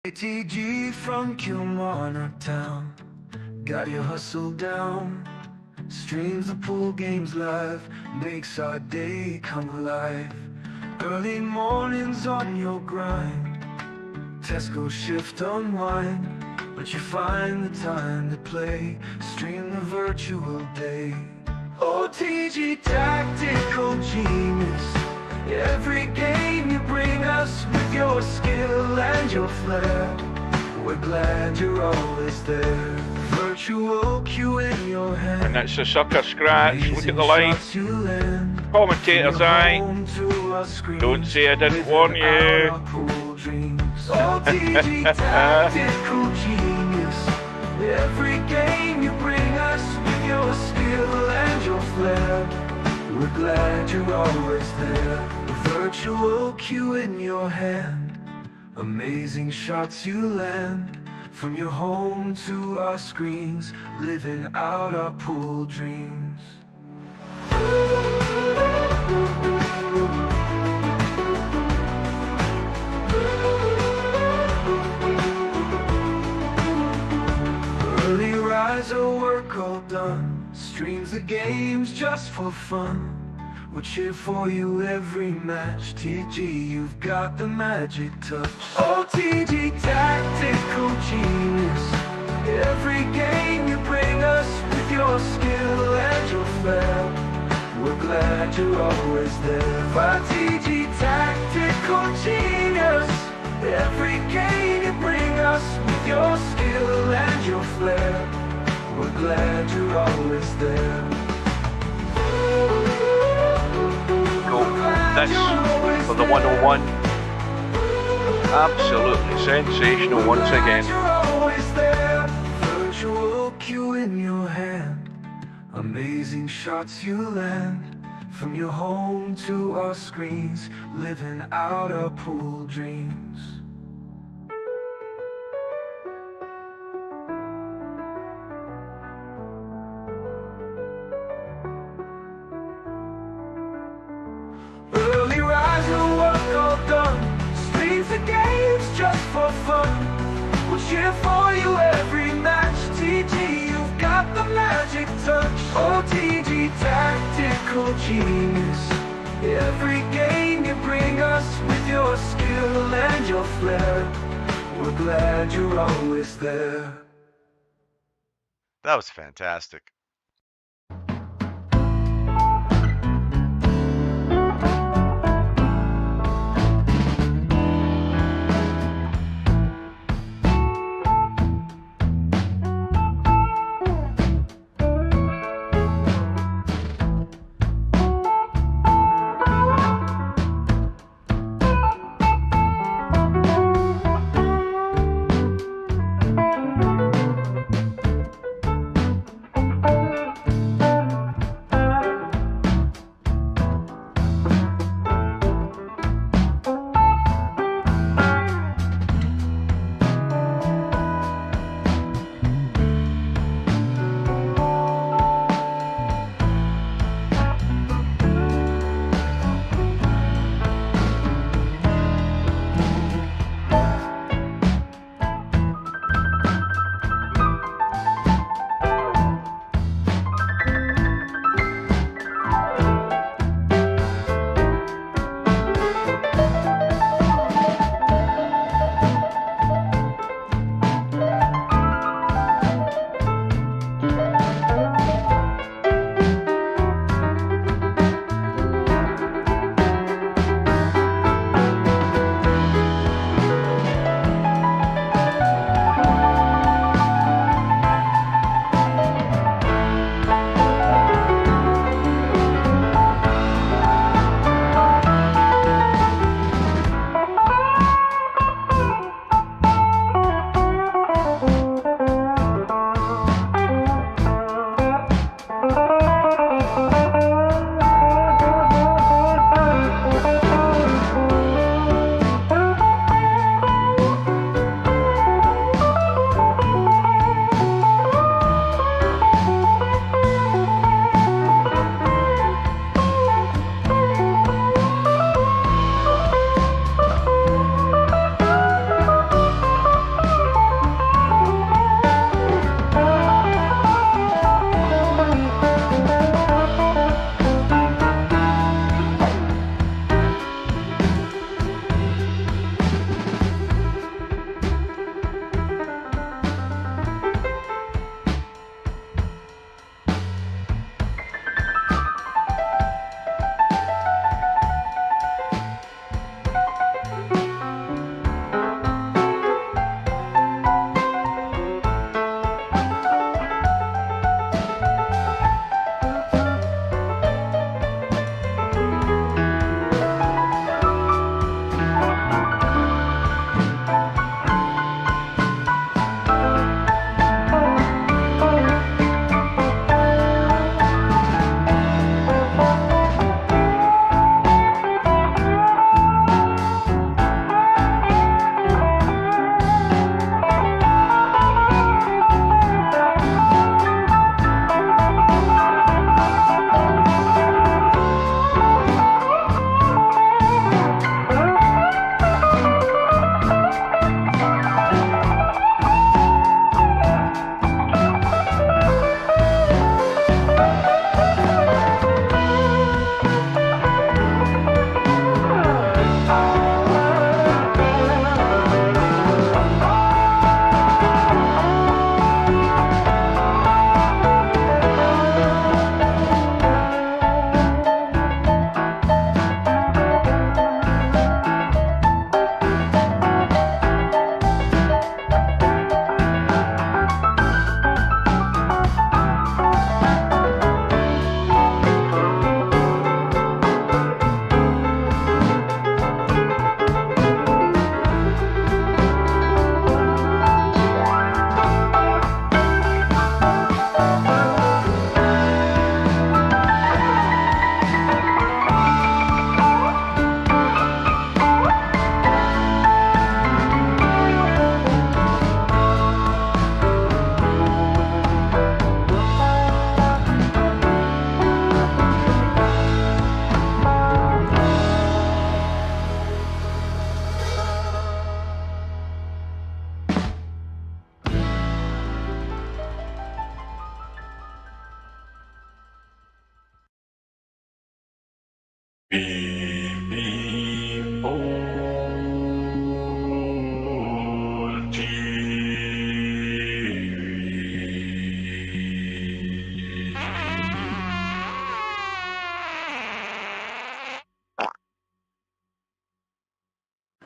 ATG from Kilmarnock town, got your hustle down. Streams the pool games live, makes our day come alive. Early mornings on your grind, Tesco shift unwind, but you find the time to play, stream the virtual day. OTG tactical genius, every game you bring us with your skill and your flair. We're glad you're always there. Virtual cue in your hand, And it's a sucker scratch. Look at the line. Commentator's eye. Don't say I didn't warn you. OTG tactical genius, every game you bring us with your skill and your flair. We're glad you're always there. Virtual cue in your hand, amazing shots you land. From your home to our screens, living out our pool dreams. Early riser, work all done, streams the games just for fun. We'll cheer for you every match. TG, you've got the magic touch. OTG tactical genius, every game you bring us with your skill and your flair. We're glad you're always there. OTG tactical genius, every game you bring us with your skill and your flair. We're glad you're always there. This for the 101. Absolutely sensational once again. Virtual cue in your hand, amazing shots you land. From your home to our screens, living out our pool dreams. Early riser, work all done, streams the games just for fun. We'll cheer for you every match. TG, you've got the magic touch. OTG tactical genius, every game you bring us with your skill and your flair. We're glad you're always there. That was fantastic.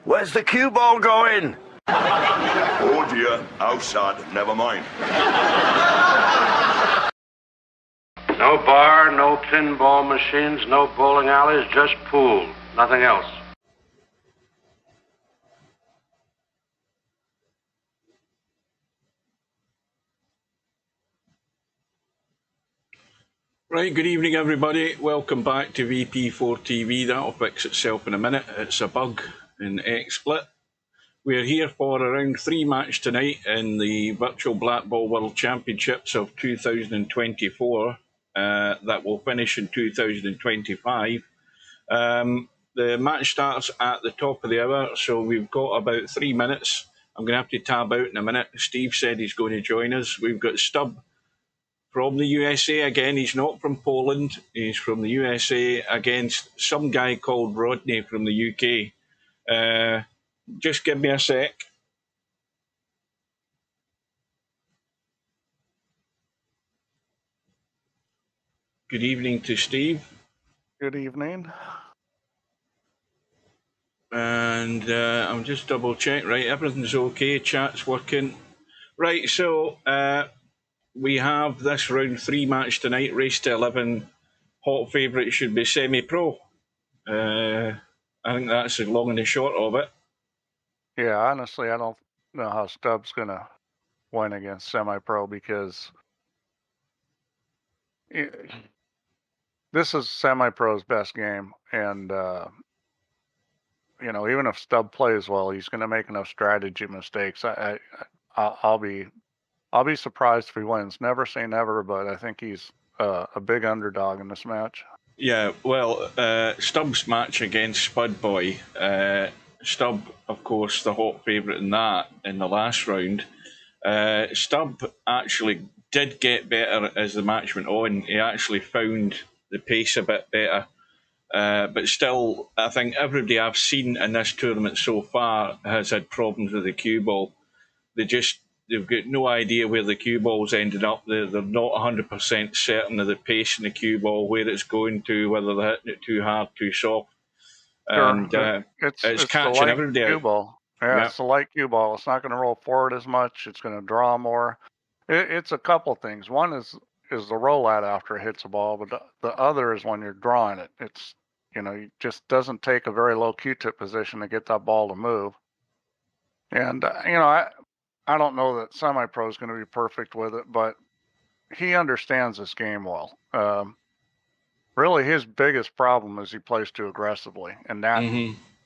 Where's the cue ball going? Oh dear, outside, never mind. No bar, no pinball machines, no bowling alleys, just pool. Nothing else. Right, good evening everybody. Welcome back to VP4TV. That'll fix itself in a minute. It's a bug in XSplit. We're here for a round 3 match tonight in the Virtual Black Ball World Championships of 2024. That will finish in 2025. The match starts at the top of the hour, so we've got about 3 minutes. I'm going to have to tab out in a minute. Steve said he's going to join us. We've got Stubb from the USA again. He's not from Poland. He's from the USA against some guy called Rodney from the UK. Just give me a sec. Good evening to Steve. Good evening. And I'm just double check. Right, everything's okay. Chat's working. Right, so we have this round 3 match tonight. Race to 11. Hot favourite should be semi-pro. I think that's the long and the short of it. Yeah, honestly, I don't know how Stubb's going to win against semi-pro because this is semi-pro's best game. And, you know, even if Stubb plays well, he's going to make enough strategy mistakes. I'll be surprised if he wins. Never say never, but I think he's a big underdog in this match. Yeah, well, Stubb's match against Spud Boy. Stubb, of course, the hot favourite in that in the last round. Stubb actually did get better as the match went on. He actually found the pace a bit better. But still, I think everybody I've seen in this tournament so far has had problems with the cue ball. They've got no idea where the cue ball's ended up. They're not 100% certain of the pace in the cue ball, where it's going to, whether they're hitting it too hard, too soft. And it's catching everybody out. Cue ball. Yeah, it's a light cue ball. It's not going to roll forward as much. It's going to draw more. It's a couple things. One is the rollout after it hits a ball, but the other is when you're drawing it. It's, you know, it just doesn't take a very low Q-tip position to get that ball to move. And, you know, I don't know that semi-pro is going to be perfect with it, but he understands this game well. Really, his biggest problem is he plays too aggressively, and that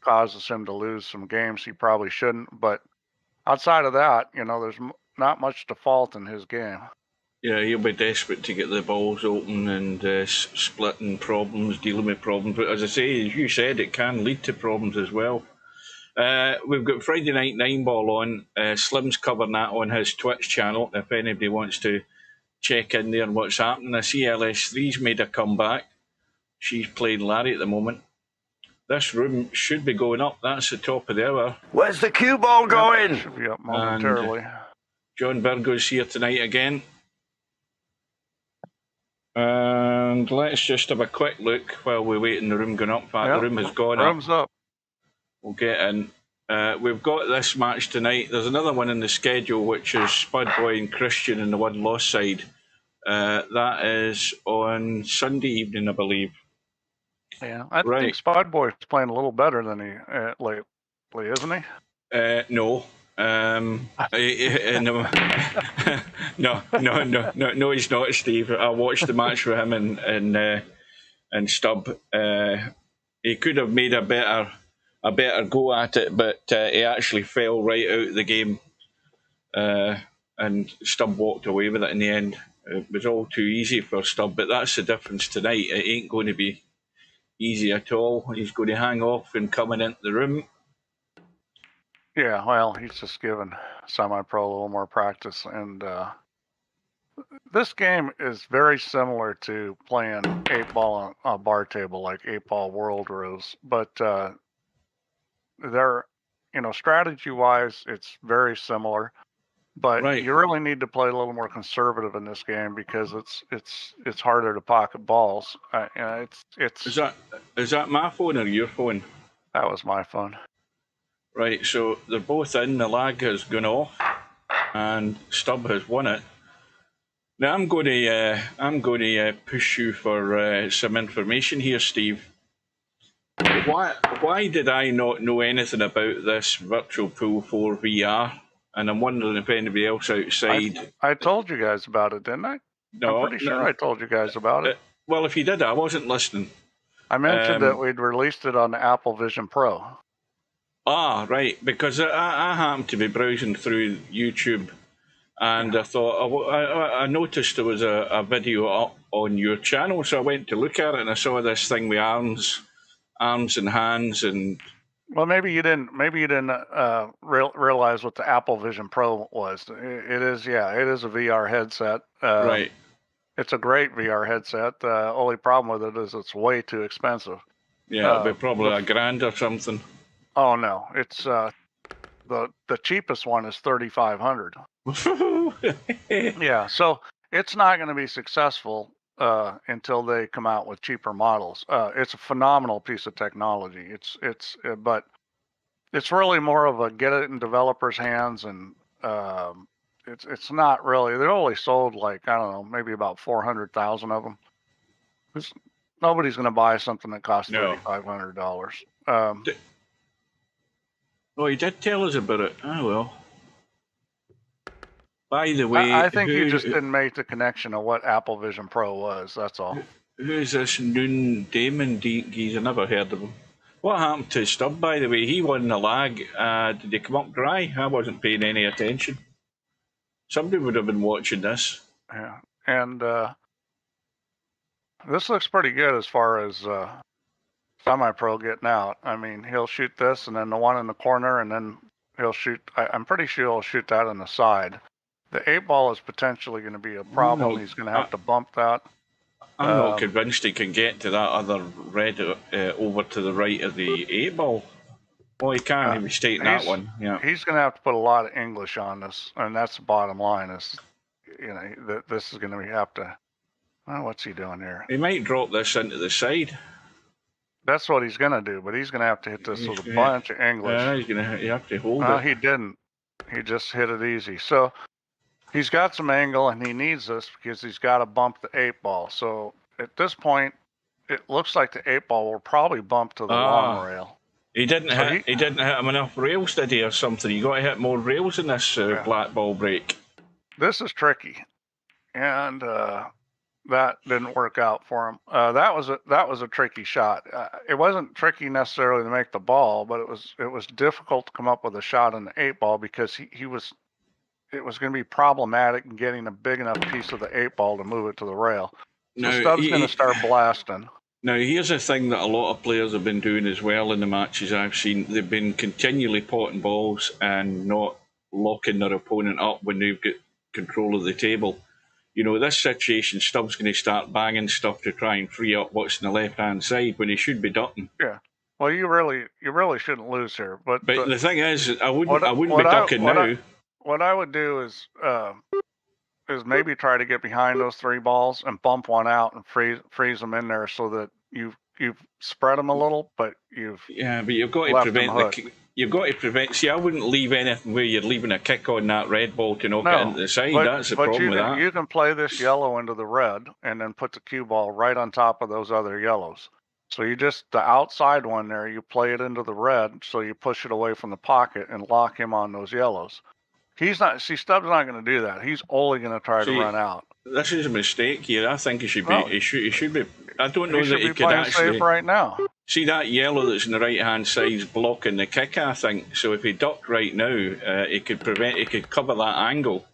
causes him to lose some games he probably shouldn't. But outside of that, you know, there's not much to fault in his game. Yeah, he'll be desperate to get the balls open and splitting problems, dealing with problems. But as I say, as you said, it can lead to problems as well. We've got Friday Night 9-Ball on. Slim's covering that on his Twitch channel, if anybody wants to check in there and what's happening. I see LS3's made a comeback. She's playing Larry at the moment. This room should be going up. That's the top of the hour. Where's the cue ball going? Should be up momentarily. And John Virgo's here tonight again. And let's just have a quick look while we wait in the room going up. In fact, the room has gone up. Room's up. We'll get in. We've got this match tonight. There's another one in the schedule, which is Spud Boy and Christian in the one-loss side. That is on Sunday evening, I believe. Yeah, I think Spud Boy's playing a little better than he lately, isn't he? No. No, he's not, Steve. I watched the match with him and Stubb. He could have made a better go at it, but he actually fell right out of the game, and Stubb walked away with it in the end. It was all too easy for Stubb, but that's the difference tonight. It ain't going to be easy at all. He's going to hang off and coming into the room. Yeah, well, he's just given semi-pro a little more practice, and this game is very similar to playing 8-ball on a bar table, like 8-ball World Rules, but they're, you know, strategy-wise, it's very similar. But you really need to play a little more conservative in this game because it's harder to pocket balls. Is that my phone or your phone? That was my phone. Right, so they're both in. The lag has gone off, and Stubb has won it. Now I'm going to push you for some information here, Steve. Why did I not know anything about this Virtual Pool 4 VR? And I'm wondering if anybody else outside. I told you guys about it, didn't I? No, I'm pretty sure I told you guys about it. Well, if you did, I wasn't listening. I mentioned that we'd released it on the Apple Vision Pro. Ah, right, because I happened to be browsing through YouTube, and I thought I noticed there was a video up on your channel, so I went to look at it, and I saw this thing with arms and hands, and well, maybe you didn't realize what the Apple Vision Pro was. It is a VR headset. Right. It's a great VR headset. The only problem with it is it's way too expensive. Yeah, it'll be probably $1,000 or something. Oh no, it's the cheapest one is $3,500. Yeah, so it's not going to be successful until they come out with cheaper models. It's a phenomenal piece of technology. But it's really more of a get it in developers' hands, and it's not really. They only sold like, I don't know, maybe about 400,000 of them. Nobody's going to buy something that costs $3,500. Oh, he did tell us about it. Oh well. By the way, I think you just didn't make the connection of what Apple Vision Pro was. That's all. Who's this Noon Damon Geese? I never heard of him. What happened to Stubb, by the way? He won the lag. Did he come up dry? I wasn't paying any attention. Somebody would have been watching this. Yeah, and this looks pretty good as far as semi-pro getting out. I mean, he'll shoot this, and then the one in the corner, and then he'll shoot. I'm pretty sure he'll shoot that on the side. The 8-ball is potentially going to be a problem. He's going to have to bump that. I'm not convinced he can get to that other red over to the right of the 8-ball. Well, he can. He was taking that one. Yeah. He's going to have to put a lot of English on this, and that's the bottom line. Is that this is going to have to. Well, what's he doing here? He might drop this into the side. That's what he's going to do, but he's going to have to hit this with a bunch of English. Yeah, you have to hold it. He didn't. He just hit it easy. So he's got some angle, and he needs this because he's got to bump the 8-ball. So at this point, it looks like the 8-ball will probably bump to the long rail. He didn't hit him enough rails, did he, or something? You got to hit more rails in this black ball break. This is tricky, and that didn't work out for him. That was a tricky shot. It wasn't tricky necessarily to make the ball, but it was difficult to come up with a shot in the 8-ball because it was going to be problematic in getting a big enough piece of the 8-ball to move it to the rail. So Stubb's going to start blasting. Now, here's a thing that a lot of players have been doing as well in the matches I've seen. They've been continually potting balls and not locking their opponent up when they've got control of the table. You know, this situation, Stubb's going to start banging stuff to try and free up what's on the left-hand side when he should be ducking. Yeah. Well, you really shouldn't lose here. But the thing is, I wouldn't be ducking now. What I would do is maybe try to get behind those 3 balls and bump one out and freeze them in there so that you've spread them a little, but you've but you've got to prevent you've got to prevent. See, I wouldn't leave anything where you're leaving a kick on that red ball to knock it into the side. That's the problem with that. You can play this yellow into the red and then put the cue ball right on top of those other yellows. So you just the outside one there, you play it into the red, so you push it away from the pocket and lock him on those yellows. Stubbs not going to do that. He's only going to try to run out. This is a mistake here. I think he should be. He should be. I don't know that he could actually. Safe right now. See that yellow that's on the right hand side is blocking the kick. I think so. If he ducked right now, he could prevent. He could cover that angle.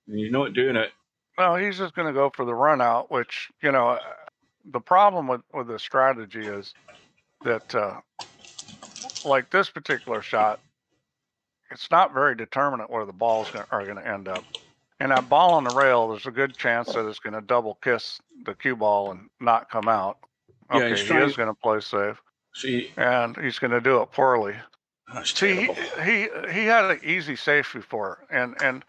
And he's not doing it. Well, he's just going to go for the run out. Which the problem with the strategy is that, like this particular shot, it's not very determinate where the balls are going to end up. And that ball on the rail, there's a good chance that it's going to double kiss the cue ball and not come out. Okay, he is going to play safe. And he's going to do it poorly. That's terrible. He had an easy safe before, and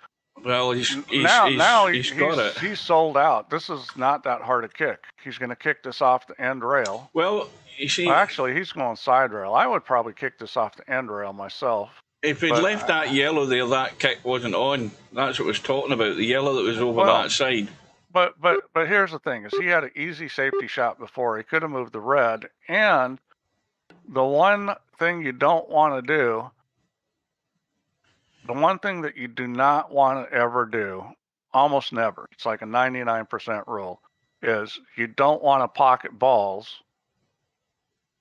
Well, he's got it. He's sold out. This is not that hard a kick. He's going to kick this off the end rail. Well, you see, well, actually, he's going side rail. I would probably kick this off the end rail myself. If he'd left that yellow there, that kick wasn't on. That's what I was talking about. The yellow that was over that side. But here's the thing: is he had an easy safety shot before. He could have moved the red. And the one thing you don't want to do, the one thing that you do not want to ever do, almost never, it's like a 99% rule, is you don't want to pocket balls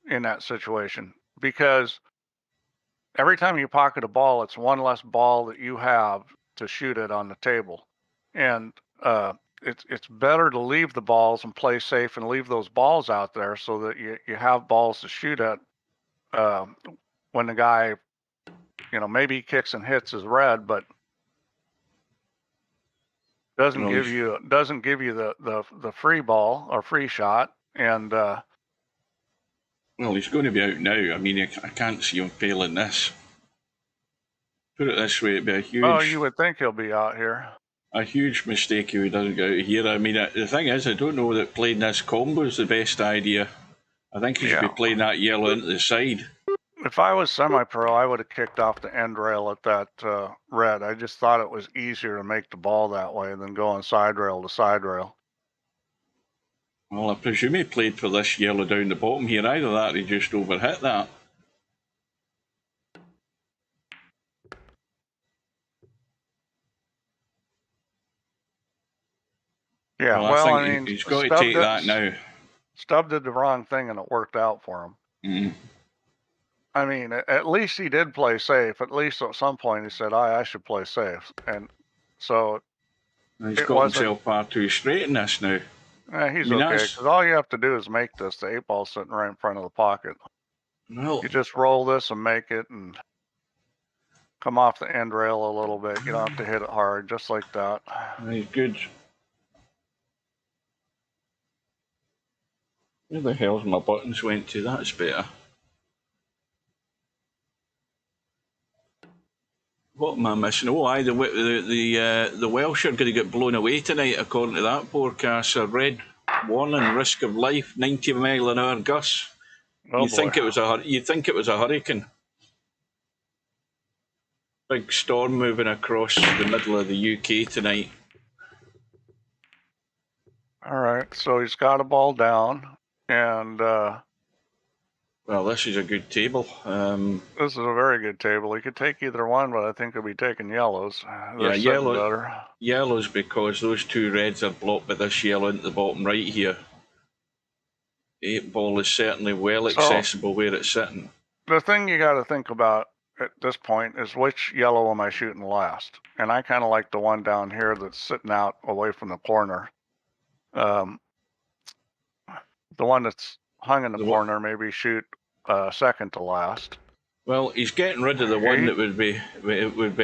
in that situation, because every time you pocket a ball, it's one less ball that you have to shoot it on the table. And it's better to leave the balls and play safe and leave those balls out there so that you have balls to shoot at when the guy, maybe he kicks and hits his red, but doesn't give you the free ball or free shot. And well, he's going to be out now. I mean, I can't see him failing this. Put it this way, it'd be a huge... Oh, you would think he'll be out here. A huge mistake if he doesn't get out of here. I mean, the thing is, I don't know that playing this combo is the best idea. I think he should be playing that yellow into the side. If I was semi-pro, I would have kicked off the end rail at that red. I just thought it was easier to make the ball that way than going side rail to side rail. Well, I presume he played for this yellow down the bottom here. Either that or he just overhit that. Yeah, well I mean, he's got to take that now. Stubb did the wrong thing and it worked out for him. Mm-hmm. I mean, at least he did play safe. At least at some point he said, I should play safe. And so... He's got himself far too straight in this now. He's okay, because all you have to do is make this. The 8-ball's sitting right in front of the pocket. Well, you just roll this and make it and come off the end rail a little bit. You don't have to hit it hard, just like that. He's good. Where the hell's my buttons went to? That's better. What am I missing? Oh, aye, the Welsh are going to get blown away tonight, according to that forecast. A red warning, risk of life, 90-mile-an-hour gusts. You'd think it was a hurricane. Big storm moving across the middle of the UK tonight. All right, so he's got a ball down, and well, this is a good table. This is a very good table. He could take either one, but I think he'll be taking yellows. Yeah, yellows, because those two reds are blocked by this yellow into the bottom right here. 8-ball is certainly well accessible where it's sitting. The thing you got to think about at this point is which yellow am I shooting last? And I kind of like the one down here that's sitting out away from the corner. The one that's hung in the corner, maybe shoot second to last. Well, he's getting rid of the one that would be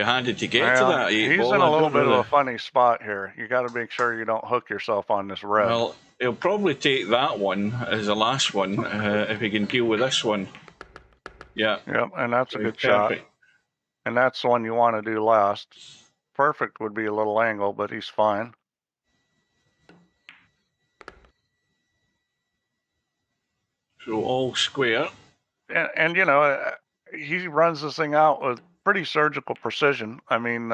handy to get to that 8-ball. He's in a little bit of a funny spot here. You got to make sure you don't hook yourself on this red. Well, he'll probably take that one as the last one if he can deal with this one. Yeah. Yep, and that's a good shot. And that's the one you want to do last. Perfect would be a little angle, but he's fine. So all square. And you know, he runs this thing out with pretty surgical precision. I mean,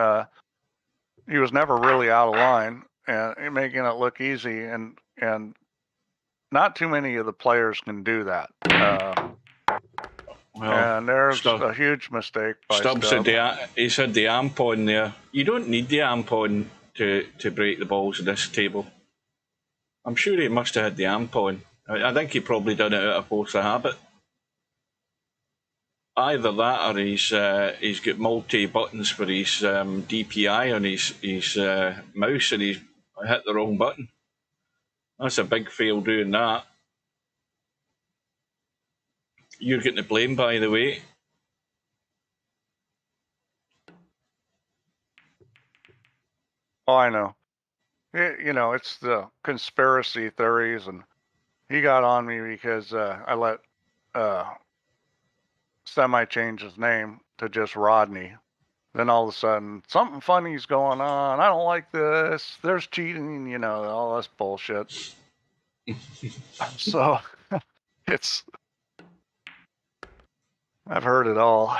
he was never really out of line and making it look easy. And not too many of the players can do that. And there's a huge mistake by Stubb. He said the amp on there. You don't need the amp on to break the balls in this table. I'm sure he must have had the amp on. I think he probably done it out of force of habit. Either that or he's got multi-buttons for his DPI on his mouse and he's hit the wrong button. That's a big fail doing that. You're getting the blame, by the way. Oh, I know. You know, it's the conspiracy theories, and he got on me because I let Semi change his name to just Rodney. Then all of a sudden, something funny's going on. I don't like this. There's cheating, you know, all this bullshit. So I've heard it all.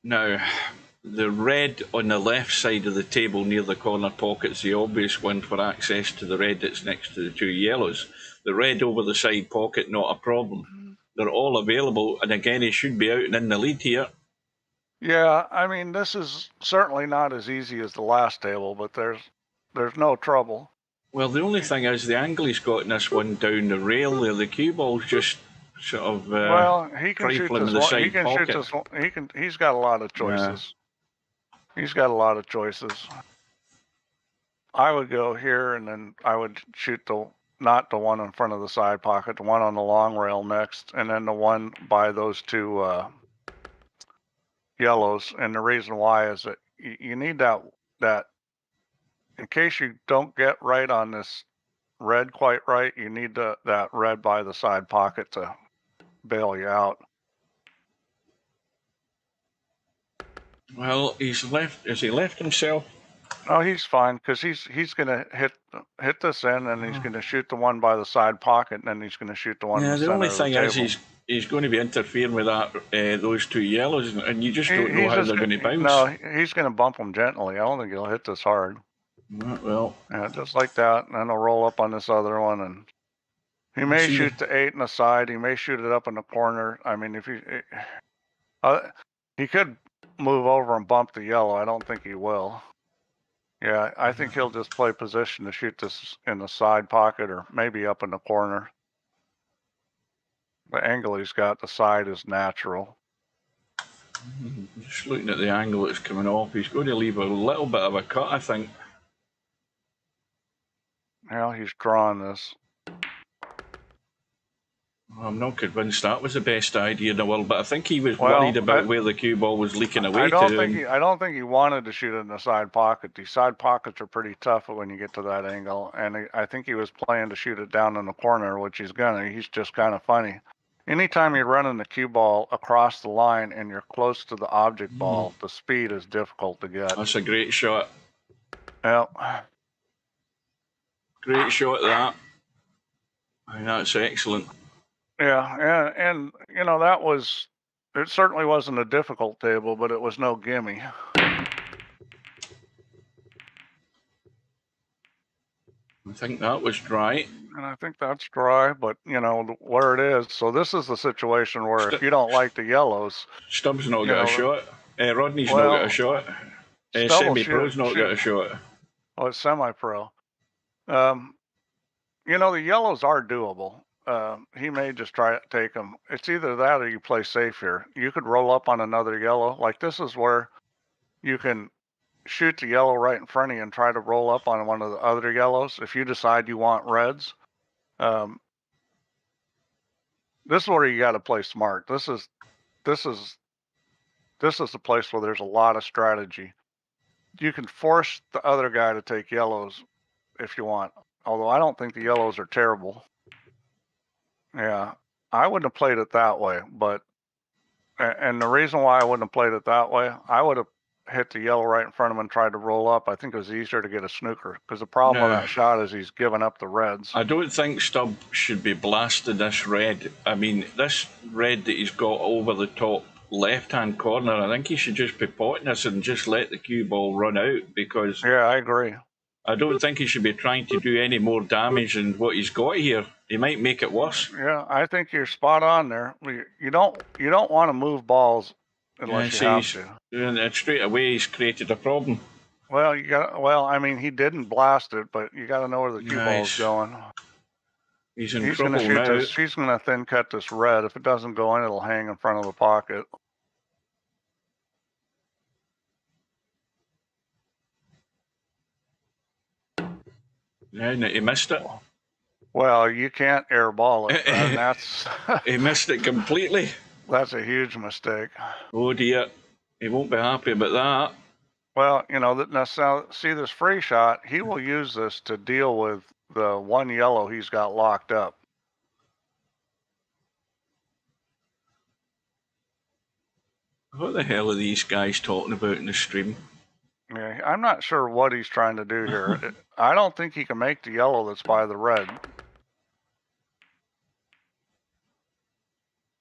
Now, the red on the left side of the table near the corner pocket's the obvious one for access to the red that's next to the two yellows. The red over the side pocket, not a problem. They're all available, and again, he should be out and in the lead here. Yeah, I mean, this is certainly not as easy as the last table, but there's no trouble. Well, the only thing is the angle he's got in this one down the rail there, the cue ball's just sort of well, he can shoot trifling this the one. side He can pocket. shoot this one. He's got a lot of choices. Yeah. He's got a lot of choices. I would go here, and then I would shoot not the one in front of the side pocket, the one on the long rail next, and then the one by those two yellows. And the reason why is that you need that in case you don't get right on this red quite right, you need that red by the side pocket to bail you out. Well, has he left himself? Oh, he's fine, because he's gonna hit this in, and he's gonna shoot the one by the side pocket, and then he's gonna shoot the one in the center only of the thing table. is he's going to be interfering with that those two yellows, and you just don't know how they're going to bounce. No, he's gonna bump them gently. I don't think he'll hit this hard. Well, yeah, just like that, and then he'll roll up on this other one, and he may shoot the 8 in the side. He may shoot it up in the corner. I mean, if he could move over and bump the yellow. I don't think he will. Yeah, I think he'll just play position to shoot this in the side pocket or maybe up in the corner. The angle he's got, the side is natural. Just looking at the angle it's coming off, he's going to leave a little bit of a cut, I think. Well, he's drawing this. I'm not convinced that was the best idea in the world, but I think he was worried about where the cue ball was leaking away I don't think he wanted to shoot it in the side pocket. The side pockets are pretty tough when you get to that angle, and I think he was planning to shoot it down in the corner, which he's gonna. He's just kind of funny. Anytime you're running the cue ball across the line and you're close to the object ball, the speed is difficult to get. That's a great shot. Yep. Great shot, that. I mean, that's excellent. Yeah, and you know, it certainly wasn't a difficult table, but it was no gimme. I think that was dry. And I think that's dry, but you know, where it is. So this is the situation where if you don't like the yellows. Stubbs not got a shot. Rodney's not got a shot. Semi-pro's not got a shot. Oh, it's semi-pro. You know, the yellows are doable. He may just try to take them. It's either that or you play safe here. You could roll up on another yellow. Like this is where you can shoot the yellow right in front of you and try to roll up on one of the other yellows. If you decide you want reds, this is where you got to play smart. This is the place where there's a lot of strategy. You can force the other guy to take yellows if you want. Although I don't think the yellows are terrible. Yeah, I wouldn't have played it that way, but, and the reason why I wouldn't have played it that way, I would have hit the yellow right in front of him and tried to roll up. I think it was easier to get a snooker, because the problem with that shot is he's giving up the reds. I don't think Stubb should be blasting this red. I mean, this red that he's got over the top left-hand corner, I think he should just be potting this and just let the cue ball run out, because... Yeah, I agree. I don't think he should be trying to do any more damage than what he's got here. He might make it worse. Yeah, I think you're spot on there. You don't want to move balls unless you have to. And straight away he's created a problem. Well, I mean, he didn't blast it, but you got to know where the cue ball's going. He's in trouble gonna now. He's going to thin cut this red. If it doesn't go in, it'll hang in front of the pocket. Yeah, he missed it. Well, you can't airball it, and that's... He missed it completely. That's a huge mistake. Oh dear, he won't be happy about that. Well, you know, now see this free shot, he will use this to deal with the one yellow he's got locked up. What the hell are these guys talking about in the stream? Yeah, I'm not sure what he's trying to do here. I don't think he can make the yellow that's by the red.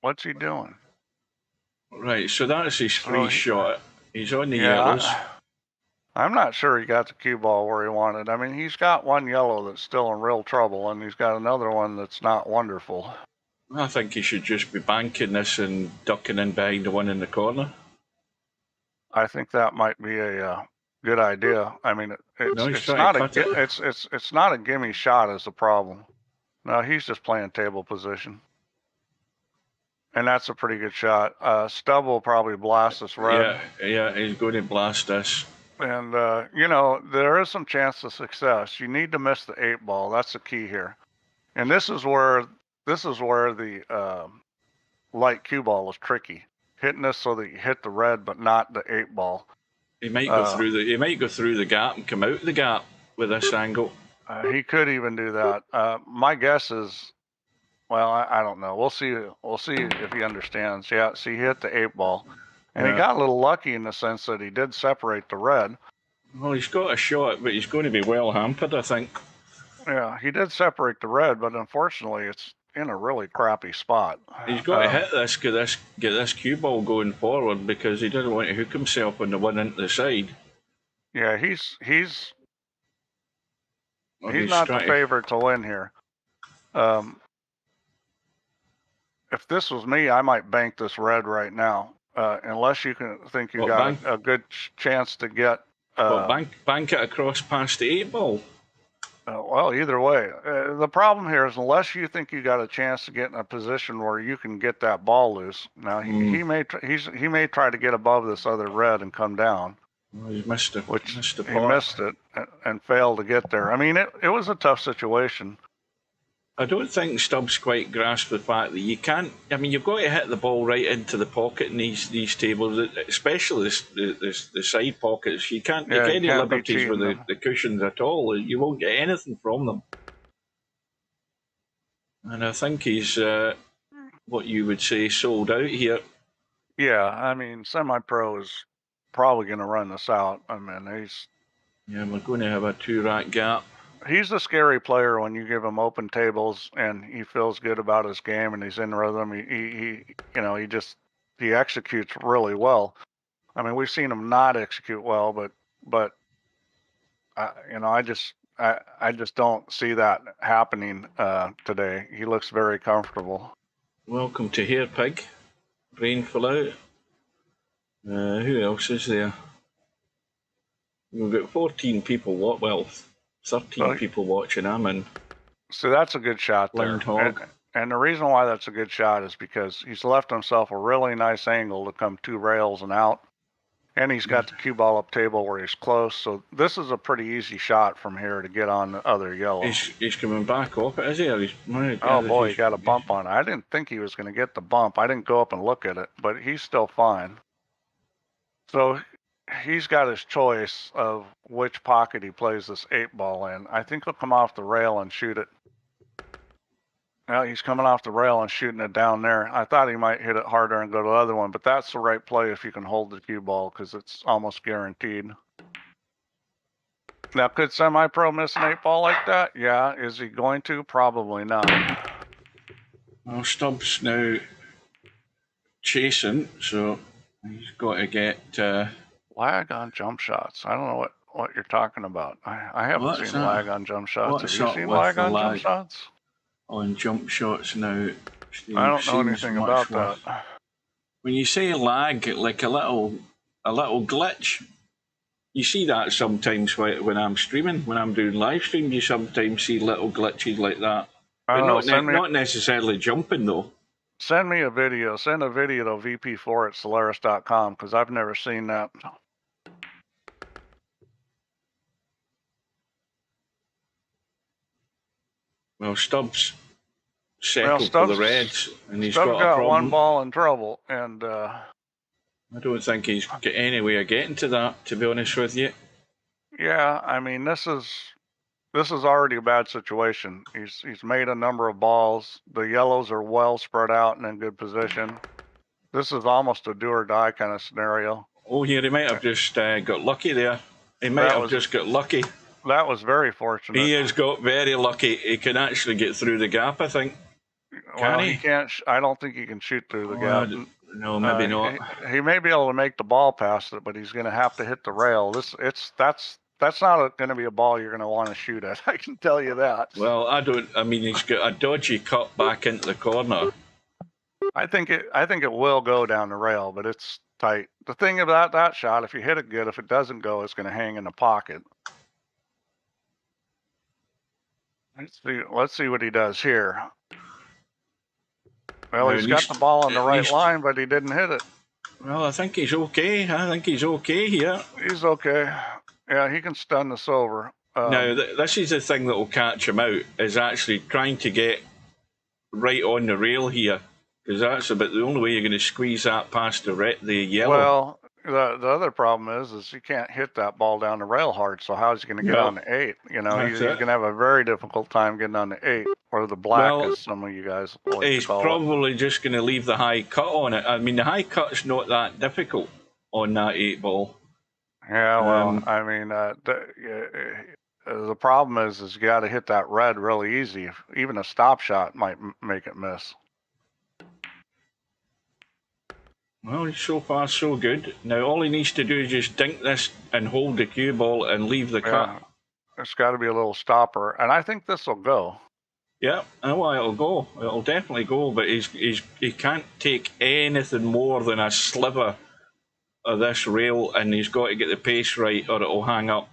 What's he doing? Right, so that's his free shot. He's on the Yeah, yellows. I'm not sure he got the cue ball where he wanted. I mean, he's got one yellow that's still in real trouble, and he's got another one that's not wonderful. I think he should just be banking this and ducking in behind the one in the corner. I think that might be a good idea. I mean, it's not a gimme shot is the problem. No, he's just playing table position. And that's a pretty good shot. Stubb will probably blast this red. Yeah, he's going to blast this. And, you know, there is some chance of success. You need to miss the 8-ball. That's the key here. And this is where the light cue ball is tricky. Hitting this so that you hit the red, but not the 8-ball. He might go through the gap and come out the gap with this angle. He could even do that. My guess is, well, I don't know. We'll see. We'll see if he understands. Yeah, see, he hit the 8-ball. And he got a little lucky in the sense that he did separate the red. Well, he's got a shot, but he's going to be well hampered, I think. Yeah, he did separate the red, but unfortunately, it's in a really crappy spot. He's got to hit this, get this cue ball going forward because he doesn't want to hook himself on the one into the side. Yeah, he's not the favorite to win here. If this was me, I might bank this red right now. Unless you can think you got a good chance to get. Bank it across past the 8-ball. Well, either way, the problem here is unless you think you got a chance to get in a position where you can get that ball loose. Now he may try to get above this other red and come down. Well, he missed it. He missed it and failed to get there. I mean, it was a tough situation. I don't think Stubbs quite grasped the fact that you can't. I mean, you've got to hit the ball right into the pocket in these tables, especially the side pockets. You can't take any liberties with the cushions at all. You won't get anything from them. And I think he's what you would say sold out here. Yeah, I mean, semi-pro is probably going to run this out. I mean, we're going to have a 2-rack gap. He's a scary player when you give him open tables and he feels good about his game and he's in rhythm. He executes really well. I mean, we've seen him not execute well, but I just don't see that happening today. He looks very comfortable. Welcome to Hair Pig, Brainful out. Who else is there? We've got 14 people. 13 people watching. I'm in. So that's a good shot there. And the reason why that's a good shot is because he's left himself a really nice angle to come 2 rails and out. And he's got the cue ball up table where he's close. So this is a pretty easy shot from here to get on the other yellow. He's coming back off it, is he? Oh boy, he got a bump on it. I didn't think he was going to get the bump. I didn't go up and look at it, but he's still fine. So he's got his choice of which pocket he plays this 8-ball in. I think he'll come off the rail and shoot it. Now he's coming off the rail and shooting it down there. I thought he might hit it harder and go to the other one, but that's the right play if you can hold the cue ball because it's almost guaranteed. Now, could semi-pro miss an 8-ball like that? Yeah. Is he going to? Probably not. Well, Stubbs now chasing, so he's got to get... lag on jump shots. I don't know what you're talking about. I haven't seen lag on jump shots. Have you seen lag on jump shots? On jump shots now. I don't know anything about that. When you say lag, like a little glitch, you see that sometimes when I'm streaming, when I'm doing live stream, you sometimes see little glitches like that. But not necessarily jumping though. Send me a video. Send a video to VP4@Solaris.com because I've never seen that. Well, Stubbs settled for the Reds, and he's got a problem. 1 ball in trouble, and I don't think he's got any way of getting to that, to be honest with you. Yeah, I mean, this is already a bad situation. He's made a number of balls. The yellows are well spread out and in good position. This is almost a do or die kind of scenario. Oh, here he might have just got lucky there. He might have just got lucky. That was very fortunate. He has got very lucky. He can actually get through the gap, I think. Well, he can't. I don't think he can shoot through the gap. No, maybe not. He may be able to make the ball past it, but he's going to have to hit the rail. That's not going to be a ball you're going to want to shoot at. I can tell you that. Well, I mean, he's got a dodgy cut back into the corner. I think it will go down the rail, but it's tight. The thing about that shot, if you hit it good, if it doesn't go, it's going to hang in the pocket. Let's see what he does here. Well, he's got the ball on the right line, but he didn't hit it. Well, I think he's okay. I think he's okay here. He's okay. Yeah, he can stun this over. Now, this is the thing that will catch him out, is actually trying to get right on the rail here, because that's about the only way you're going to squeeze that past the yellow. Well, the other problem is you can't hit that ball down the rail hard, so how's he going to get on the 8? You know, he's going to have a very difficult time getting on the 8, or the black, as some of you guys like he's to call probably just going to leave the high cut on it. I mean, the high cut's not that difficult on that 8 ball. Yeah, well, I mean, the problem is you got to hit that red really easy. Even a stop shot might make it miss. Well, so far so good. Now all he needs to do is just dink this and hold the cue ball and leave the cut. There's got to be a little stopper, and I think this will go. Yeah, well, it'll go. It'll definitely go, but he can't take anything more than a sliver of this rail, and he's got to get the pace right or it'll hang up.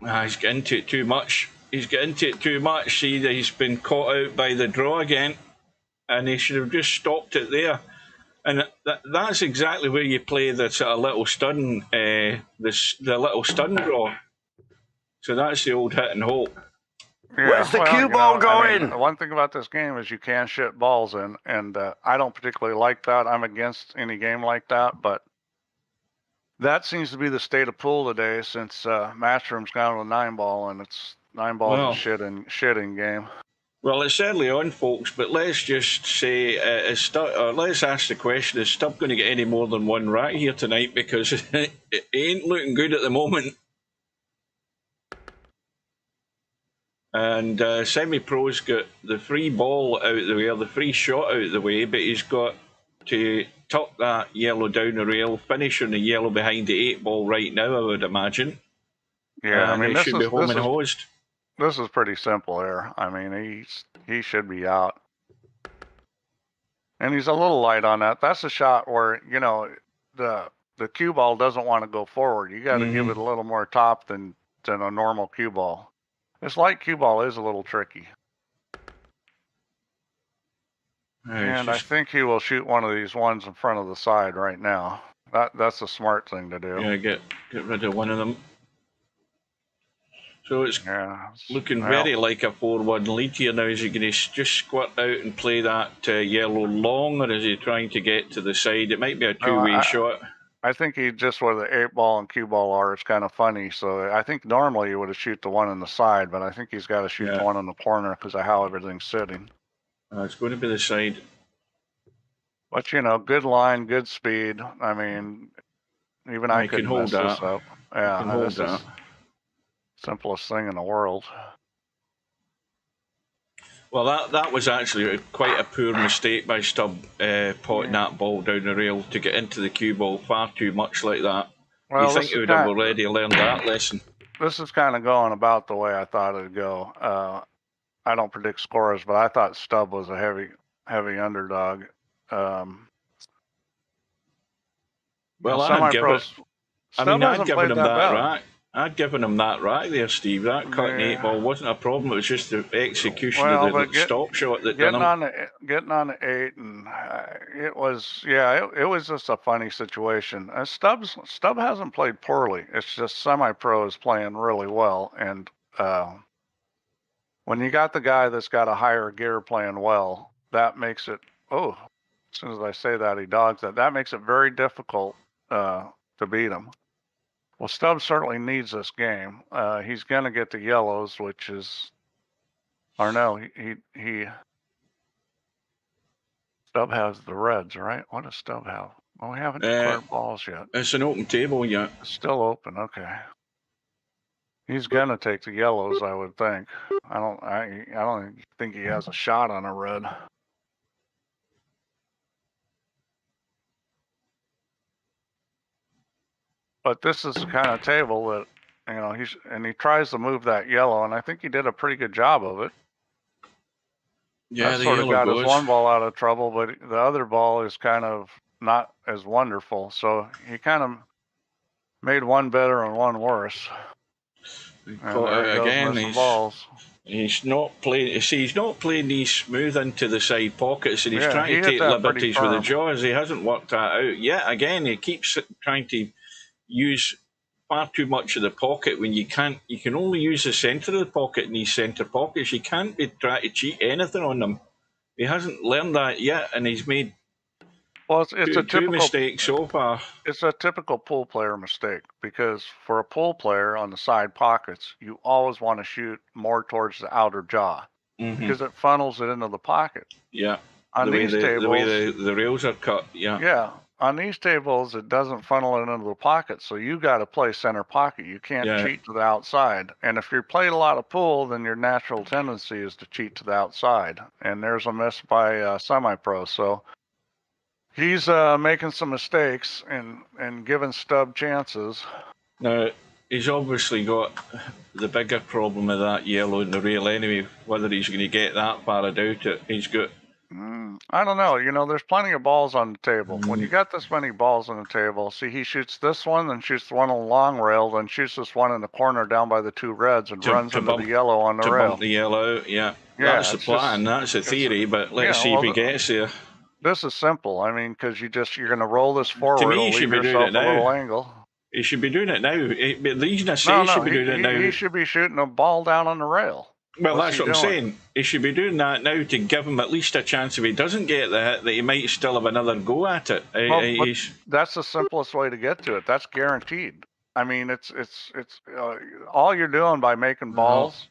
He's getting into it too much. He's getting into it too much. See, he's been caught out by the draw again, and he should have just stopped it there. And that's exactly where you play the sort of little stun, the little stun draw. So that's the old hit and hope. Yeah, Where's the cue ball going? I mean, the one thing about this game is you can shit balls in, and I don't particularly like that. I'm against any game like that, but that seems to be the state of pool today since Matchroom's gone with 9-ball, and it's 9-ball is a shitting game. Well, it's certainly on, folks, but let's just say, let's ask the question, is Stubb going to get any more than one rack here tonight? Because it ain't looking good at the moment. And Semi-Pro's got the free ball out of the way, or the free shot out of the way, but he's got to tuck that yellow down the rail, finish on the yellow behind the 8-ball right now, I would imagine. Yeah, I mean, he should be home and hosed. This is pretty simple here. I mean, he should be out. And he's a little light on that. That's a shot where, you know, the cue ball doesn't want to go forward. You got to give it a little more top than a normal cue ball. This light cue ball is a little tricky. And I think he will shoot one of these ones in front of the side right now. That's a smart thing to do. Yeah, get rid of one of them. So it's looking very like a 4-1 lead here now. Is he going to just squirt out and play that yellow long, or is he trying to get to the side? It might be a two-way shot. I think he just where the 8-ball and cue ball are, it's kind of funny. So I think normally you would have shoot the one on the side, but I think he's got to shoot the one on the corner because of how everything's sitting. It's going to be the side. But, you know, good line, good speed. I mean, even I could hold this up. Yeah, this is simplest thing in the world. Well, that was actually quite a poor mistake by Stubb, potting that ball down the rail to get into the cue ball far too much like that. Well, you think he would have already learned that lesson? This is kind of going about the way I thought it'd go. I don't predict scores, but I thought Stubb was a heavy underdog. Well, I'd given him that rack. I'd given him that rack there, Steve. That cutting 8-ball wasn't a problem. It was just the execution of the stop shot that done him. Getting on the 8, and it was just a funny situation. Stubb hasn't played poorly. It's just Semi-Pro is playing really well, and when you got the guy that's got a higher gear playing well, that makes it. As soon as I say that, he dogs that. That makes it very difficult to beat him. Well, Stubb certainly needs this game. He's going to get the yellows, which is Or no, Stubb has the reds, right? What does Stubb have? Well, we haven't declared balls yet. It's an open table yet. It's still open. Okay. He's gonna take the yellows, I would think. I don't think he has a shot on a red. But this is the kind of table that, you know, he tries to move that yellow, and I think he did a pretty good job of it. Yeah, that the sort of yellow got goes. his one ball out of trouble, but the other ball is kind of not as wonderful. So he kind of made one better and one worse. Again, he's not playing. See, he's not playing these smooth into the side pockets, and he's trying to take liberties with the jaws. He hasn't worked that out yet. Again, he keeps trying to use far too much of the pocket when you can't. You can only use the centre of the pocket in these centre pockets. You can't be trying to cheat anything on them. He hasn't learned that yet, and he's made two mistakes so far. It's a typical pool player mistake, because for a pool player on the side pockets, you always want to shoot more towards the outer jaw because it funnels it into the pocket. Yeah. On these tables, the way the rails are cut. Yeah. Yeah. On these tables, it doesn't funnel it into the pocket, so you got to play center pocket. You can't cheat to the outside. And if you played a lot of pool, then your natural tendency is to cheat to the outside. And there's a miss by semi-pro. So he's making some mistakes and giving Stubb chances. Now, he's obviously got the bigger problem of that yellow in the rail anyway. Whether he's going to get that far out it, he's got. I don't know. You know, there's plenty of balls on the table. When you got this many balls on the table, see, he shoots this one, then shoots the one on the long rail, then shoots this one in the corner down by the two reds and runs into the yellow on the rail. Bump the yellow out, yeah. That's the plan. That's the theory, but let's see if he gets there. This is simple. I mean, because you're going to roll this forward. To me, he should be doing it now. A little angle. He should be doing it now. The reason I say he should be doing it now. He should be shooting a ball down on the rail. Well, that's what I'm saying. He should be doing that now to give him at least a chance. If he doesn't get the hit, that he might still have another go at it. That's the simplest way to get to it. That's guaranteed. I mean, it's all you're doing by making balls.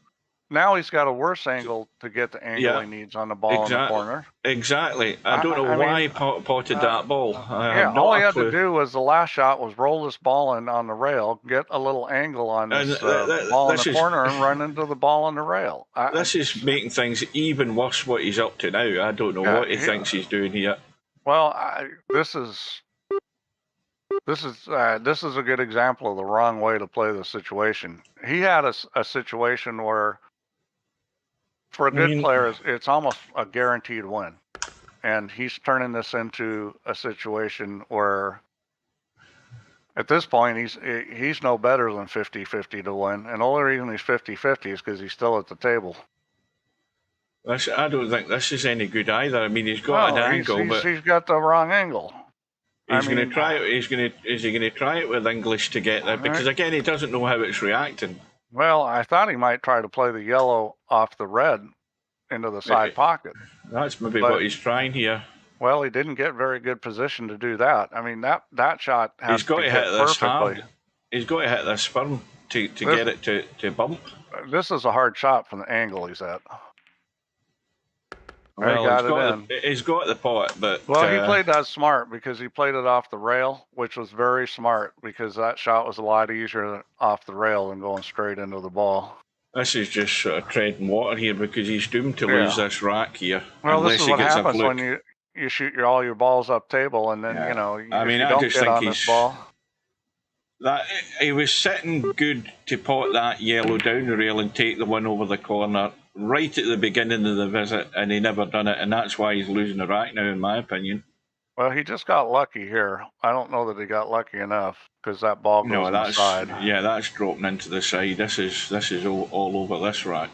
Now he's got a worse angle to get the angle he needs on the ball in the corner. Exactly. I don't know why he potted that ball. All he had to do was the last shot was roll this ball in on the rail, get a little angle on this ball in the corner, and run into the ball on the rail. This is making things even worse what he's up to now. I don't know what he thinks he's doing here. Well, this is a good example of the wrong way to play the situation. He had a situation where, for a good player, it's almost a guaranteed win. And he's turning this into a situation where, at this point, he's no better than 50-50 to win. And the only reason he's 50-50 is because he's still at the table. I don't think this is any good either. I mean, he's got an angle, but he's got the wrong angle. He's going to try it. Is he going to try it with English to get that? Because again, he doesn't know how it's reacting. Well, I thought he might try to play the yellow off the red into the side pocket. That's maybe what he's trying here. Well, he didn't get very good position to do that. I mean, that shot has to hit this perfectly. He's got to hit this firm to get it to bump. This is a hard shot from the angle he's at. Well, he's got the pot, but... Well, he played that smart because he played it off the rail, which was very smart because that shot was a lot easier off the rail than going straight into the ball. This is just sort of treading water here because he's doomed to lose this rack here. Well, this is what happens when you shoot all your balls up table and then, you know, you don't get on this ball. He was sitting good to pot that yellow down the rail and take the one over the corner right at the beginning of the visit, and he never done it, and that's why he's losing the rack now, in my opinion. Well, he just got lucky here. I don't know that he got lucky enough because that ball goes on the side. Yeah, that's dropping into the side. This is all over this rack.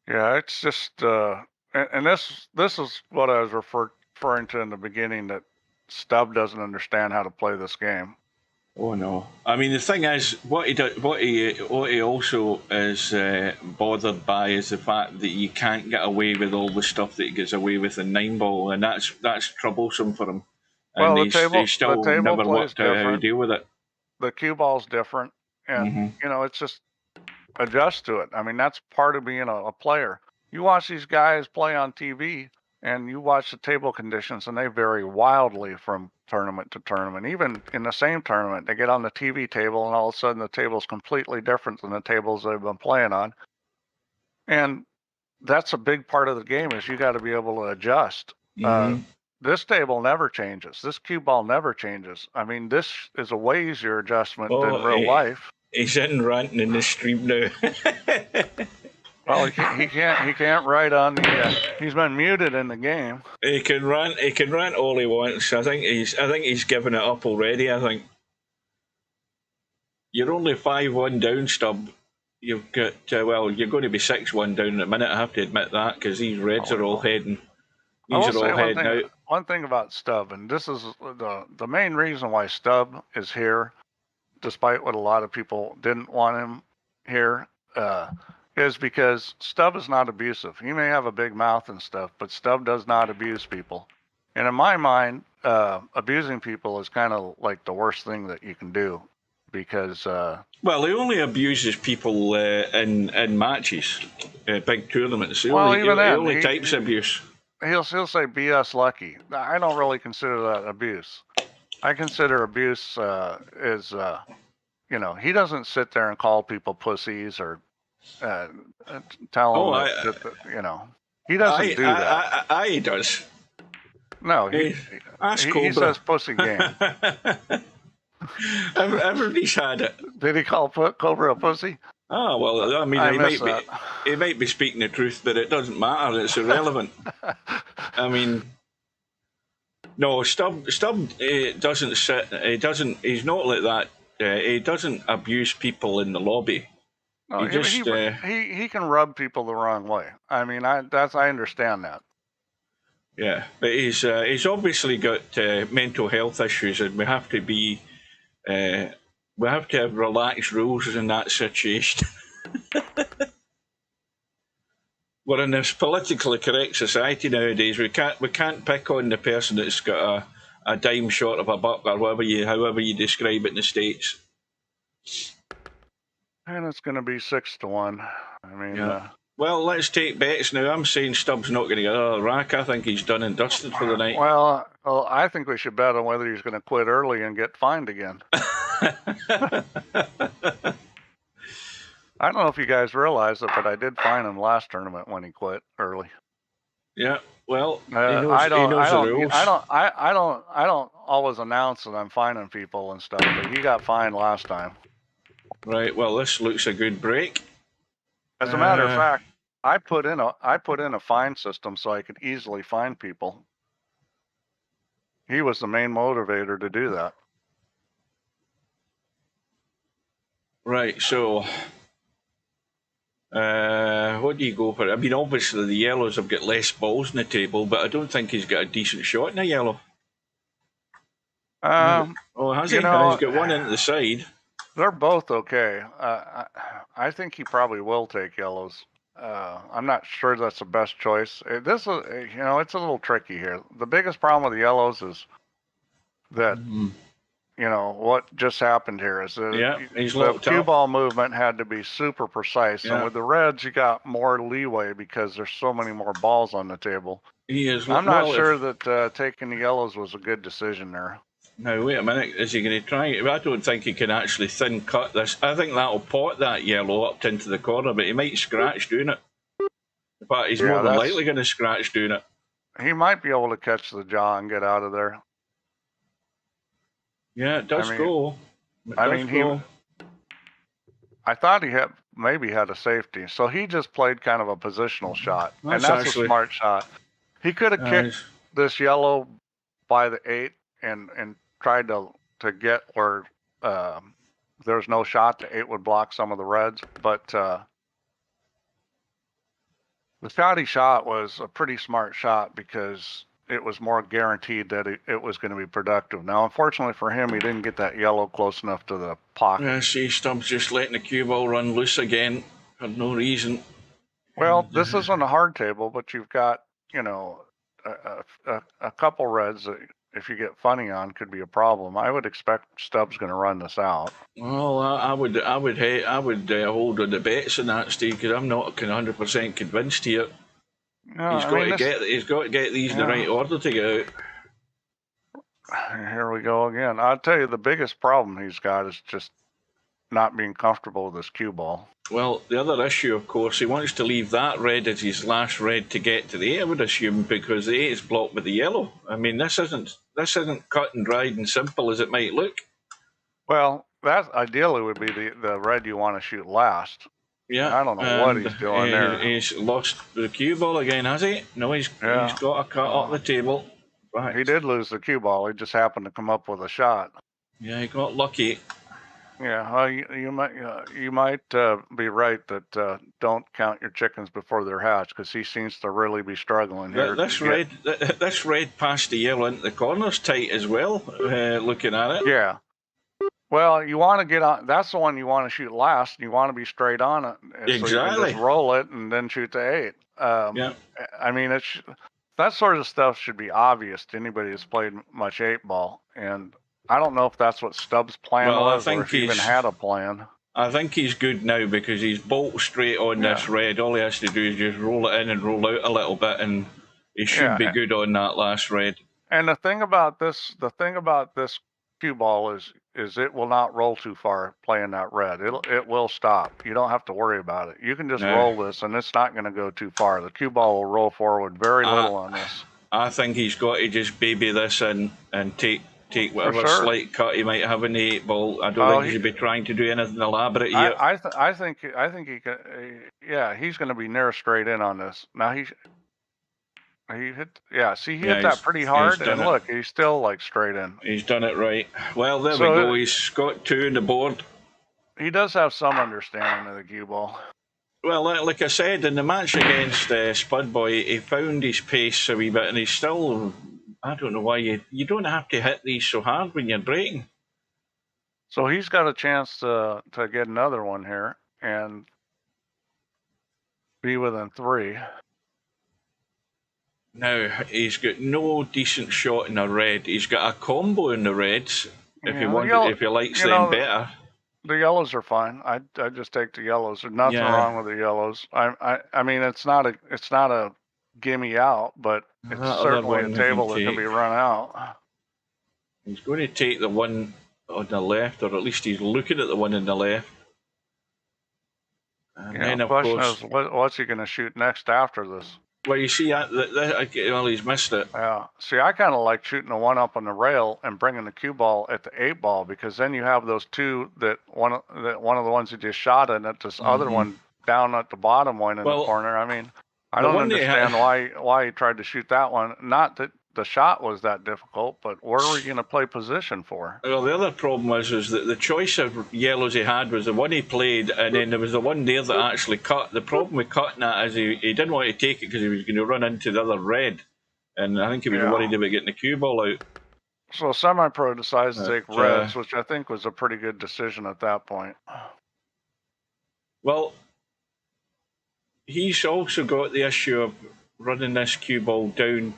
Yeah, it's just, and this is what I was referring to in the beginning, that Stubb doesn't understand how to play this game. Oh no! I mean, the thing is, what he also is bothered by is the fact that you can't get away with all the stuff that he gets away with in 9-ball, and that's troublesome for him. And well, he's still never worked out how to deal with it. The cue ball's different, and you know, it's just adjust to it. I mean, that's part of being a player. You watch these guys play on TV, and you watch the table conditions, and they vary wildly from tournament to tournament. Even in the same tournament, they get on the TV table, and all of a sudden the table's completely different than the tables they've been playing on. And that's a big part of the game, is you got to be able to adjust. This table never changes. This cue ball never changes. I mean, this is a way easier adjustment than real life. He's in ranting in the stream now. Well, he can't write on the. He's been muted in the game. He can rant. He can rant all he wants. I think he's given it up already. I think you're only 5-1 down, Stub. You've got well, you're going to be 6-1 down in a minute. I have to admit that, because these reds are all heading. These are all heading out. One thing about Stub, and this is the main reason why Stub is here, despite what a lot of people didn't want him here, is because Stub is not abusive. He may have a big mouth and stuff, but Stub does not abuse people. And in my mind, abusing people is kind of like the worst thing that you can do, because well, he only abuses people in matches, big tournaments. He well, only types abuse. He'll say BS lucky. I don't really consider that abuse. I consider abuse is you know, he doesn't sit there and call people pussies or tell them that, you know, he doesn't do that. He does. No, he says pussy game. Everybody's had it. Did he call Cobra a pussy? Oh, well, I mean, he might be speaking the truth, but it doesn't matter. It's irrelevant. I mean, no, Stub doesn't sit. He's not like that. He doesn't abuse people in the lobby. No, he can rub people the wrong way. I mean, I understand that. Yeah, but he's obviously got mental health issues, and we have to be. We have to have relaxed rules in that situation. We're in this politically correct society nowadays. We can't pick on the person that's got a dime short of a buck, or however you describe it in the States. And it's going to be 6-1. I mean, yeah. Well, let's take bets now. I'm saying Stubbs not going to get another rack. I think he's done and dusted for the night. Well, I think we should bet on whether he's going to quit early and get fined again. I don't know if you guys realize it, but I did fine him last tournament when he quit early. Yeah, well, I don't always announce that I'm fining people and stuff, but he got fined last time. Right. Well, this looks a good break. As a matter of fact, I put in a fine system so I could easily fine people. He was the main motivator to do that. Right. So, what do you go for? I mean, obviously the yellows have got less balls in the table, but I don't think he's got a decent shot in a yellow. Oh, has he? He's got one into the side. They're both okay. I think he probably will take yellows. I'm not sure that's the best choice. This is, it's a little tricky here. The biggest problem with the yellows is that, what just happened here is that the cue ball movement had to be super precise. Yeah. And with the reds, you got more leeway because there's so many more balls on the table. I'm not sure that taking the yellows was a good decision there. Now, wait a minute, is he going to try it? I don't think he can actually thin cut this. I think that'll pot that yellow up into the corner, but he might scratch doing it. In fact, he's more than likely going to scratch doing it. He might be able to catch the jaw and get out of there. Yeah, it does go. I thought he maybe had a safety. So he just played kind of a positional shot. That's a smart shot. He could have kicked this yellow by the 8 and tried to get where there's no shot. The 8 would block some of the reds, but the shot he shot was a pretty smart shot because it was more guaranteed that it was going to be productive. Now, unfortunately for him, he didn't get that yellow close enough to the pocket. Yeah, see, Stubbs just letting the cue ball run loose again for no reason. Well, this isn't a hard table, but you've got, a couple reds that if you get funny on, could be a problem. I would expect Stubbs going to run this out. Well, I would hold on the bets in that, Steve, because I'm not 100% convinced here. No, He's got to get these in the right order to get out. Here we go again. I'll tell you, the biggest problem he's got is just not being comfortable with his cue ball. Well, the other issue, of course, he wants to leave that red as his last red to get to the 8, I would assume, because the 8 is blocked with the yellow. I mean, this isn't cut and dried and simple as it might look. Well, that ideally would be the red you want to shoot last. Yeah, I don't know what he's doing there. He's lost the cue ball again, has he? No, he's got a cut off the table. Right. He did lose the cue ball. He just happened to come up with a shot. Yeah, he got lucky. Yeah, well, you might be right that don't count your chickens before they're hatched, because he seems to really be struggling here. This red past the yellow into the corner's tight as well. Looking at it. Yeah. Well, you want to get on. That's the one you want to shoot last. You want to be straight on it. Exactly. So you can just roll it and then shoot the 8. Yeah. I mean, that sort of stuff should be obvious to anybody that's played much 8-ball, and I don't know if that's what Stubbs' plan was, or if he even had a plan. I think he's good now because he's bolt straight on this red. All he has to do is just roll it in and roll out a little bit, and he should be good on that last red. And the thing about this cue ball is it will not roll too far playing that red. It will stop. You don't have to worry about it. You can just roll this, and it's not going to go too far. The cue ball will roll forward very little on this. I think he's got to just baby this in and take whatever slight cut he might have in the 8-ball. I don't think he should be trying to do anything elaborate here. I think he can. Yeah, he's going to be near straight in on this. Now he hit. Yeah, see, he hit that pretty hard, and look, he's still like straight in. He's done it right. Well, there we go. He's got 2 on the board. He does have some understanding of the cue ball. Well, like I said, in the match against Spudboy, he found his pace a wee bit, and he's still. I don't know why you don't have to hit these so hard when you're breaking. So he's got a chance to get another one here and be within 3. Now, he's got no decent shot in the red. He's got a combo in the reds, if he likes them better. The yellows are fine. I just take the yellows. There's nothing wrong with the yellows. I mean, it's not a gimme out, but it's certainly a table that can be run out. He's going to take the one on the left, or at least he's looking at the one on the left. And then, the of question course, is, what's he going to shoot next after this? Well, you see, he's missed it. Yeah. See, I kind of like shooting the one up on the rail and bringing the cue ball at the 8-ball, because then you have those 2 one of the ones that just shot it, and this other one down at the bottom one in the corner. I mean, I don't understand why he tried to shoot that one. Not that the shot was that difficult, but where were you going to play position for? Well, the other problem was that the choice of yellows he had was the one he played, and then there was the one there that actually cut. The problem with cutting that is he didn't want to take it because he was going to run into the other red, and I think he was worried about getting the cue ball out. So Semi-Pro decides to take reds, which I think was a pretty good decision at that point. Well, he's also got the issue of running this cue ball down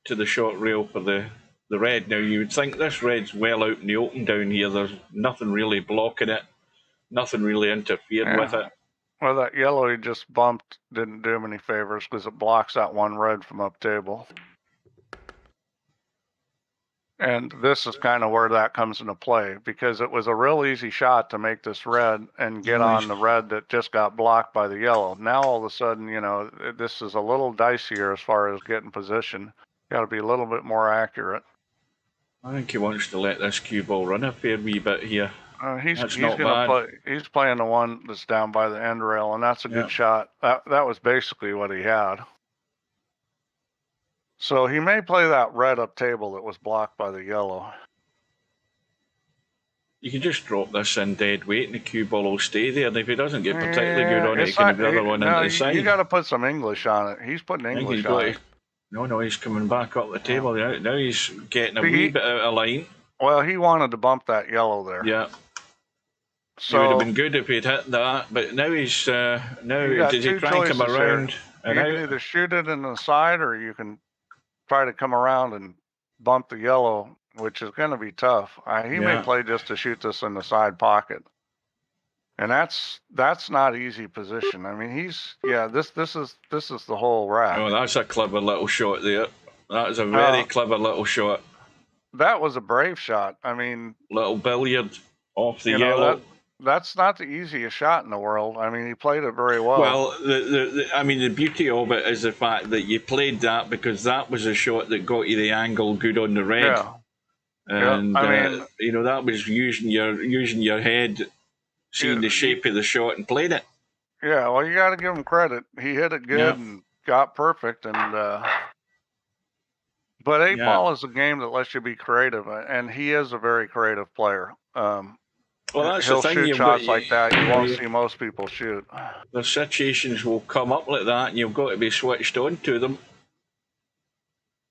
to the short rail for the red. Now, you would think this red's well out in the open down here. There's nothing really blocking it, nothing really interfering with it. Well, that yellow he just bumped didn't do him any favors because it blocks that one red from up table. And this is kind of where that comes into play, because it was a real easy shot to make this red and get on the red that just got blocked by the yellow. Now, all of a sudden, this is a little dicier as far as getting position. Got to be a little bit more accurate. I think he wants to let this cue ball run a fair wee bit here. He's playing the one that's down by the end rail, and that's a good shot. That was basically what he had. So he may play that red up table that was blocked by the yellow. You can just drop this in dead weight, and the cue ball will stay there. And if he doesn't get particularly good on it, he can have the other one into the side. You got to put some English on it. He's putting English on it. No, he's coming back up the table. Now he's getting a wee bit out of line. Well, he wanted to bump that yellow there. Yeah. So it would have been good if he'd hit that, but now he's does he crank him around? You can either shoot it in the side, or you can try to come around and bump the yellow, which is going to be tough. He may play just to shoot this in the side pocket. And that's not easy position. I mean, this is the whole rack. Oh, that's a clever little shot there. That is a very clever little shot. That was a brave shot. I mean, little billiard off the yellow. That's not the easiest shot in the world. I mean, he played it very well. Well, I mean, the beauty of it is the fact that you played that because that was a shot that got you the angle good on the red. Yeah. And I mean, you know, that was using your head, seeing the shape of the shot and playing it. Yeah, well, you got to give him credit. He hit it good and got perfect. And but 8-ball is a game that lets you be creative, and he is a very creative player. Well, that's he'll the thing. shoot shots like that you won't see most people shoot. The situations will come up like that, and you've got to be switched on to them.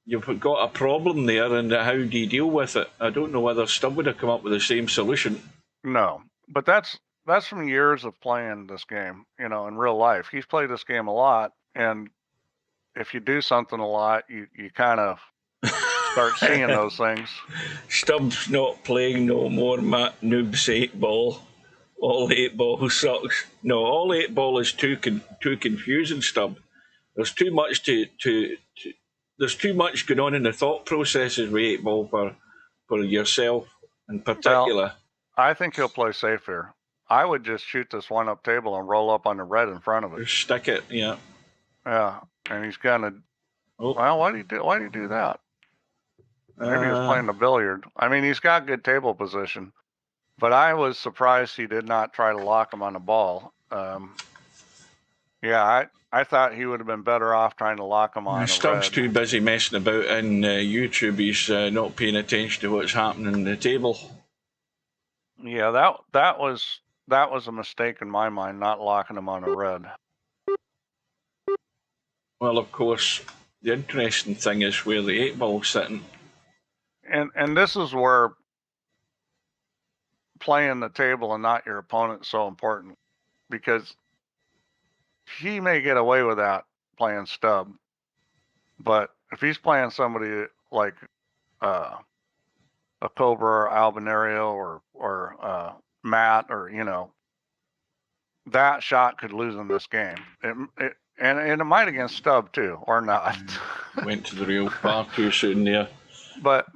You've got a problem there, and how do you deal with it? I don't know whether Stubb would have come up with the same solution. No, but that's from years of playing this game, you know, in real life. He's played this game a lot, and if you do something a lot, you kind of start seeing those things. Stubb's not playing no more, Matt Noob's 8-ball. All 8-ball sucks. No, all 8-ball is too confusing, Stubb. There's too much there's too much going on in the thought processes with 8-ball for yourself in particular. Well, I think he'll play safe here. I would just shoot this one-up table and roll up on the red in front of it. Just stick it, yeah. Yeah, and he's gonna. Well, why do you do that? Maybe he's playing the billiard. I mean, he's got good table position, but I was surprised he did not try to lock him on the ball. Yeah, I thought he would have been better off trying to lock him on. Stubb's too busy messing about in YouTube. He's not paying attention to what's happening on the table. Yeah, that was a mistake in my mind, not locking him on a red. Well, of course, the interesting thing is where the 8-ball's sitting. And this is where playing the table and not your opponent is so important, because he may get away with that playing Stubb, but if he's playing somebody like a Cobra or Albinario or Matt, or, you know, that shot could lose him this game. And it might against Stubb too, or not. Went to the real far too soon there. But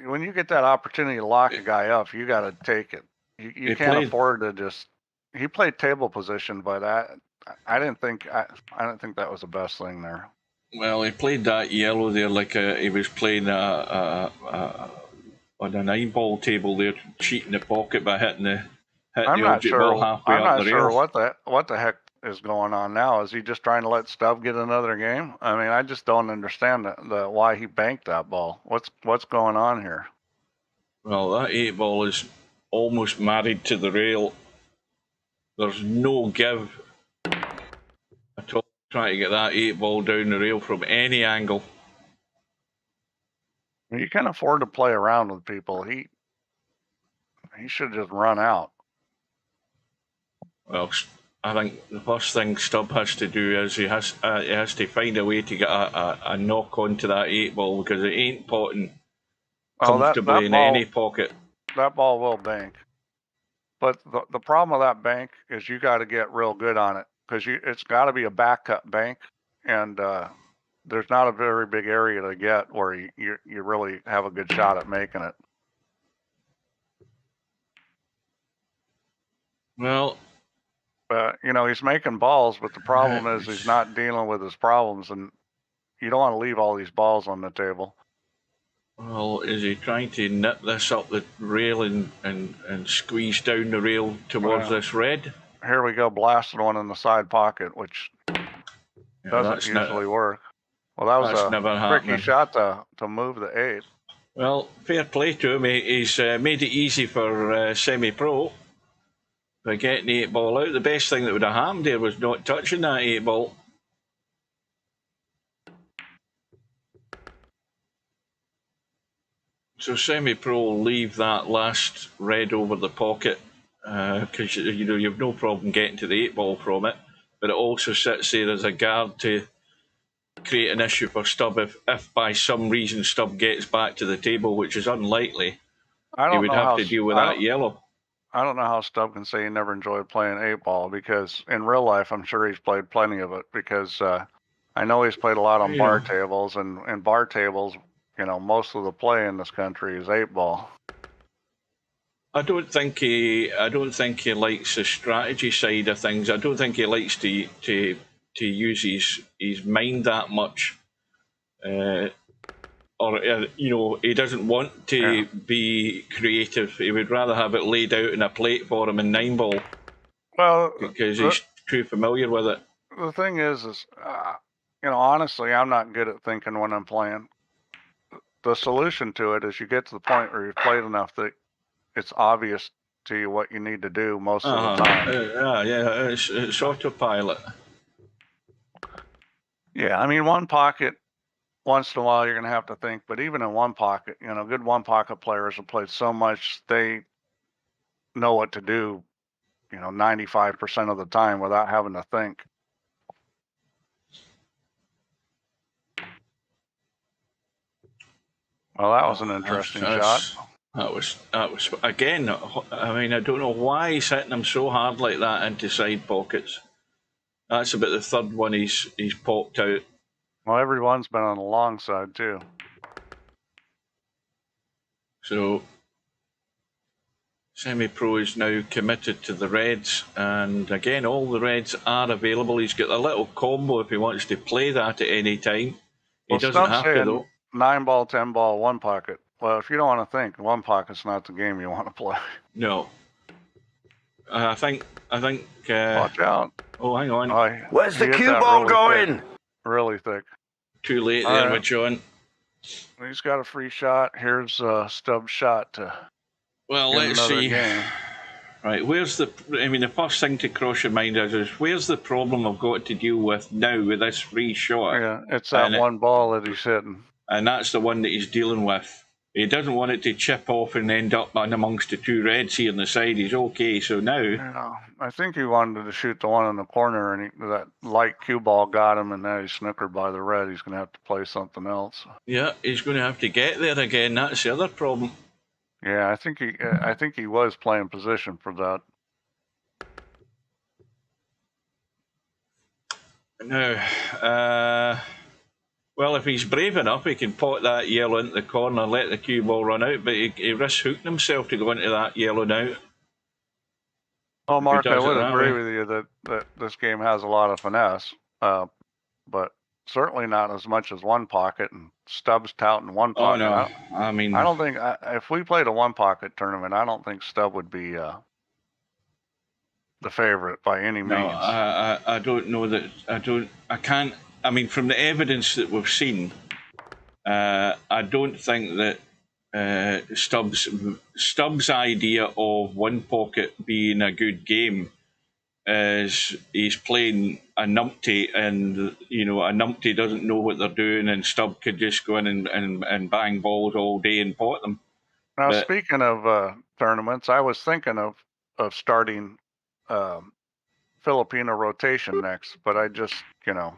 when you get that opportunity to lock a guy up, you got to take it. You can't afford to just. He played table position, but I didn't think that was the best thing there. Well, he played that yellow there like he was playing on a 9-ball table there, cheating the pocket by hitting the object ball halfway up the rail. I'm not sure what the heck is going on now. Is he just trying to let Stubb get another game? I mean, I just don't understand the why he banked that ball. What's going on here? Well, that 8-ball is almost married to the rail. There's no give at all trying to get that 8-ball down the rail from any angle. You can't afford to play around with people. He should just run out. Well, I think the first thing Stubb has to do is he has to find a way to get a knock onto that 8-ball, because it ain't potting comfortably in any pocket. That ball will bank. But the problem with that bank is you got to get real good on it, because it's got to be a back cut bank, and there's not a very big area to get where you really have a good shot at making it. Well, you know, he's making balls, but the problem is he's not dealing with his problems, and you don't want to leave all these balls on the table. Well, is he trying to nip this up the rail and squeeze down the rail towards this red? Here we go, blasted one in the side pocket, which doesn't usually work. Well, that was a tricky shot to move the 8. Well, fair play to him. He's made it easy for semi-pro by getting the 8-ball out. The best thing that would have happened there was not touching that 8-ball. So semi-pro will leave that last red over the pocket, because you know you've no problem getting to the 8-ball from it, but it also sits there as a guard to create an issue for Stubb if by some reason Stubb gets back to the table, which is unlikely. He would have to deal with that yellow. I don't know how Stubb can say he never enjoyed playing 8-ball, because in real life, I'm sure he's played plenty of it, because I know he's played a lot on bar tables, and bar tables, you know, most of the play in this country is 8-ball. I don't think he likes the strategy side of things. I don't think he likes to use his mind that much. Or you know, he doesn't want to be creative. He would rather have it laid out in a plate for him in 9-ball. Well, because he's too familiar with it. The thing is you know, honestly, I'm not good at thinking when I'm playing. The solution to it is you get to the point where you've played enough that it's obvious to you what you need to do most of the time. It's autopilot. Yeah, I mean, one pocket, once in a while you're going to have to think, but even in one pocket, you know, good one pocket players have played so much, they know what to do, you know, 95% of the time without having to think. Well, that was an interesting shot. That was again. I mean, I don't know why he's hitting them so hard like that into side pockets. That's about the third one he's popped out. Well, everyone's been on the long side too. So, Semi-Pro is now committed to the reds, and again, all the reds are available. He's got a little combo if he wants to play that at any time. He doesn't have to though. 9-ball, 10-ball, one pocket. Well, if you don't want to think, one pocket's not the game you want to play. No. I think. Watch out! Oh, hang on. Where's the cue ball going? Really thick. Too late there with John. He's got a free shot. Here's Stubbs' shot to. Well, let's see. Game. Right, where's the? I mean, the first thing to cross your mind is where's the problem I've got to deal with now with this free shot? Yeah, it's that one ball that he's hitting. And that's the one that he's dealing with. He doesn't want it to chip off and end up in amongst the two reds here on the side. He's okay. So now, yeah, I think he wanted to shoot the one in the corner, and that light cue ball got him, and now he's snookered by the red. He's going to have to play something else. Yeah, he's going to have to get there again. That's the other problem. Yeah, I think he was playing position for that. Now, well, if he's brave enough, he can pot that yellow into the corner, let the cue ball run out, but he risks hooking himself to go into that yellow now. Well, Mark, I would agree with you that this game has a lot of finesse, but certainly not as much as one pocket, and Stubbs touting one pocket. Oh, no. I mean, I don't think, if we played a one pocket tournament, I don't think Stubb would be the favorite by any means. No, I don't know that. I can't. I mean, from the evidence that we've seen, I don't think that Stubbs' idea of one pocket being a good game is he's playing a numpty, and you know, a numpty doesn't know what they're doing, and Stubb could just go in and bang balls all day and pot them. Now, speaking of tournaments, I was thinking of starting Filipino rotation next, but I just, you know,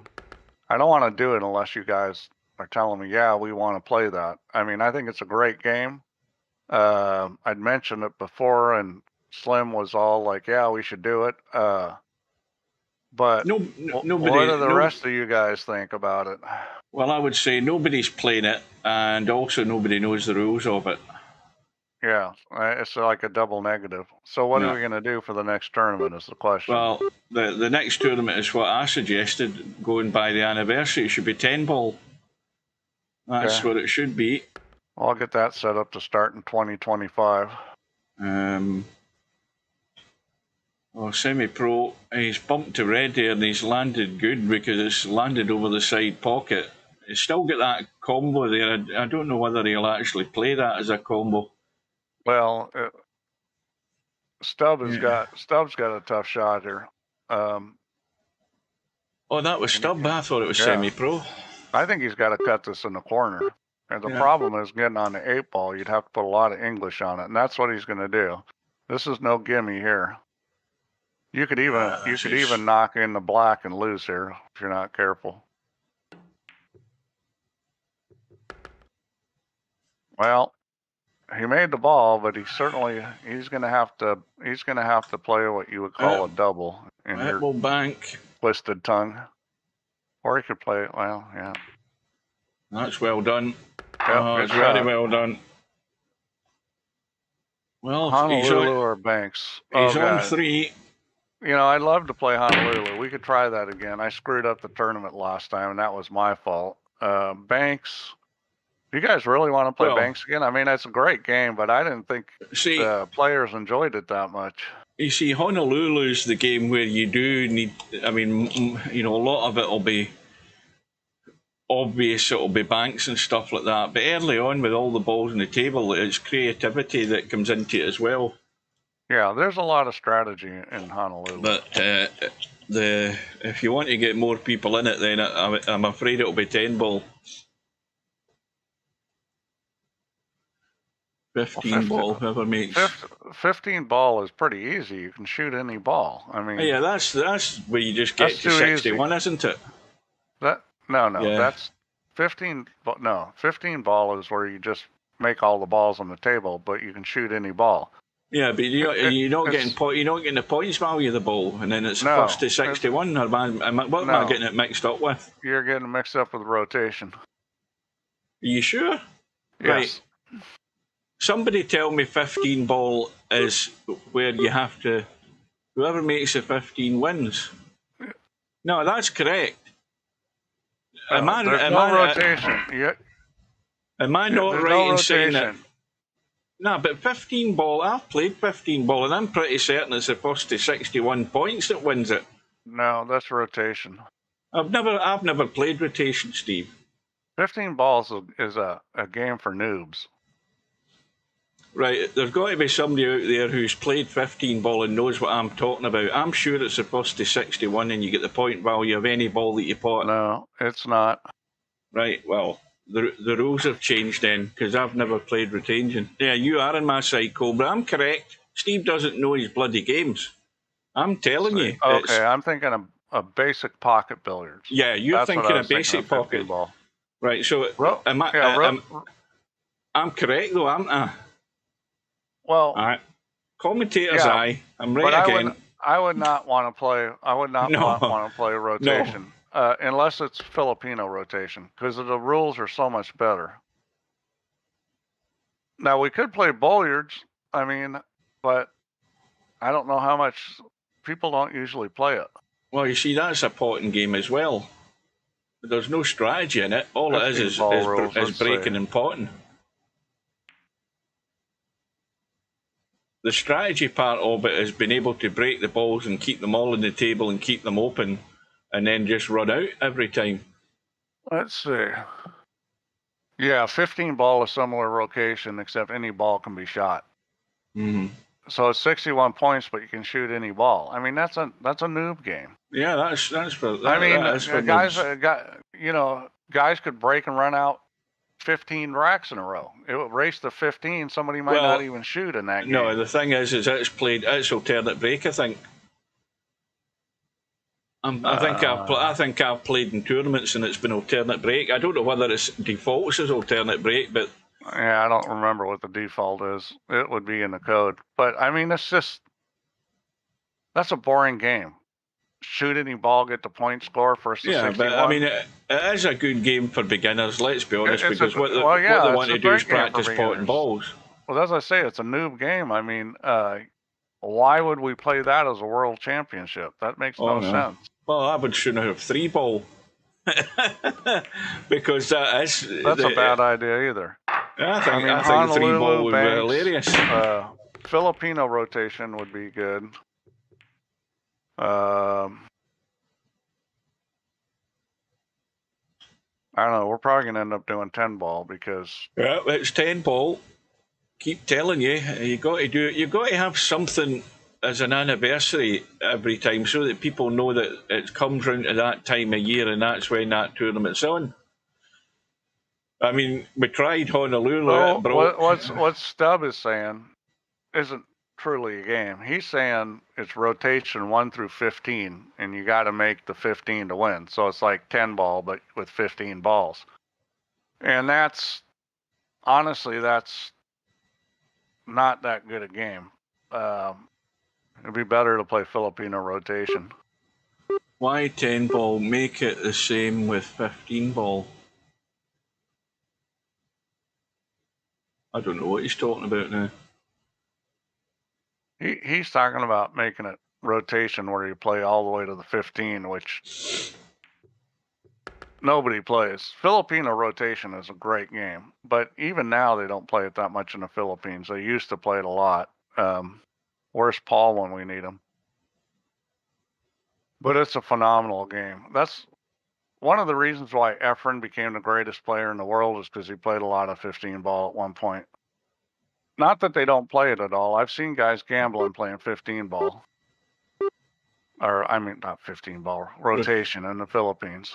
I don't want to do it unless you guys are telling me, yeah, we want to play that. I mean, I think it's a great game. I'd mentioned it before, and Slim was all like, yeah, we should do it. But nobody, what do the rest of you guys think about it? Well, I would say nobody's playing it, and also nobody knows the rules of it. Yeah, it's like a double negative. So what are we going to do for the next tournament is the question. Well, the next tournament is what I suggested, going by the anniversary. It should be 10-ball. That's what it should be. I'll get that set up to start in 2025. Well, Semi-Pro, he's bumped to red there, and he's landed good because it's landed over the side pocket. He's still got that combo there. I don't know whether he'll actually play that as a combo. Well, Stubbs got a tough shot here. Oh, that was Stubb. I thought it was Semi-Pro. I think he's got to cut this in the corner. And the problem is getting on the 8-ball. You'd have to put a lot of English on it, and that's what he's going to do. This is no gimme here. You could even knock in the black and lose here if you're not careful. Well, he made the ball, but he's gonna have to play what you would call a double in It your will bank. twisted tongue. Or he could play it. Well, yeah. That's well done. Yep, It's very well done. Well, Honolulu or Banks. He's on 3. You know, I'd love to play Honolulu. We could try that again. I screwed up the tournament last time, and that was my fault. Banks. Do you guys really want to play Banks again? I mean, that's a great game, but I didn't think the players enjoyed it that much. You see, Honolulu's the game where you do need, I mean, you know, a lot of it will be obvious, it'll be banks and stuff like that. But early on, with all the balls on the table, it's creativity that comes into it as well. Yeah, there's a lot of strategy in Honolulu. But if you want to get more people in it, then I'm afraid it'll be 10 ball. 15 ball, whoever makes. 15 ball is pretty easy. You can shoot any ball. I mean, yeah, that's where you just get to 61, isn't it? No, that's 15. No, 15 ball is where you just make all the balls on the table, but you can shoot any ball. Yeah, but you're not getting the points value of the ball, and then it's first to 61. Or what am I getting it mixed up with? You're getting mixed up with rotation. Are you sure? Yes. Right. Somebody tell me 15 ball is where you have to. Whoever makes the 15 wins. No, that's correct. Am I not right in saying that? No, but 15 ball, I've played 15 ball, and I'm pretty certain it's the first to 61 points that wins it. No, that's rotation. I've never played rotation, Steve. 15 balls is a game for noobs. Right, there's got to be somebody out there who's played 15 ball and knows what I'm talking about. I'm sure it's the first to 61 and you get the point value of any ball that you pot. No, it's not. Right, well, the rules have changed then, because I've never played rotation. Yeah, you are on my side, Cobra. I'm correct. Steve doesn't know his bloody games. I'm telling you. Okay, I'm thinking of basic pocket billiards. Yeah, you're thinking of basic pocket ball. Right, so I'm correct though, aren't I? Well, all right. Commentator's eye. I'm right again. I would not want to play. I would not want to play rotation unless it's Filipino rotation, because the rules are so much better. Now we could play billiards. I mean, but I don't know how much people don't usually play it. Well, you see, that's a potting game as well. There's no strategy in it. All it is breaking and potting. The strategy part of it is being able to break the balls and keep them all on the table and keep them open, and then just run out every time. Let's see. Yeah, 15 ball is similar rotation, except any ball can be shot. Mm-hmm. So it's 61 points, but you can shoot any ball. I mean, that's a noob game. Yeah, that's for. Guys could break and run out 15 racks in a row. It would race to 15. Somebody might not even shoot in that game. No, the thing is it's alternate break. I think. I think I've played in tournaments and it's been alternate break. I don't know whether it defaults as alternate break, but yeah, I don't remember what the default is. It would be in the code, but I mean, that's a boring game. Shoot any ball, get the point score first to 61. But I mean, it is a good game for beginners, let's be honest, because what they want to do is practice potting balls. Well, as I say, it's a noob game. I mean, why would we play that as a world championship? That makes no sense. Well, I would sooner have 3 ball. Because that's a bad idea either. I think 3 ball would be hilarious. Filipino rotation would be good. I don't know. We're probably gonna end up doing 10 ball because it's 10 ball. Keep telling you, you got to do it. You got to have something as an anniversary every time, so that people know that it comes round to that time of year and that's when that tournament's on. I mean, we tried Honolulu. What Stubb is saying isn't truly a game. He's saying it's rotation 1 through 15, and you got to make the 15 to win. So it's like 10 ball, but with 15 balls. And that's honestly, that's not that good a game. It'd be better to play Filipino rotation. Why 10 ball? Make it the same with 15 ball. I don't know what he's talking about now. He's talking about making it rotation where you play all the way to the 15, which nobody plays. Filipino rotation is a great game, but even now they don't play it that much in the Philippines. They used to play it a lot. Where's Paul when we need him? But it's a phenomenal game. That's one of the reasons why Efren became the greatest player in the world, is because he played a lot of 15 ball at one point. Not that they don't play it at all. I've seen guys gambling playing 15 ball. Or, I mean, not 15 ball, rotation in the Philippines.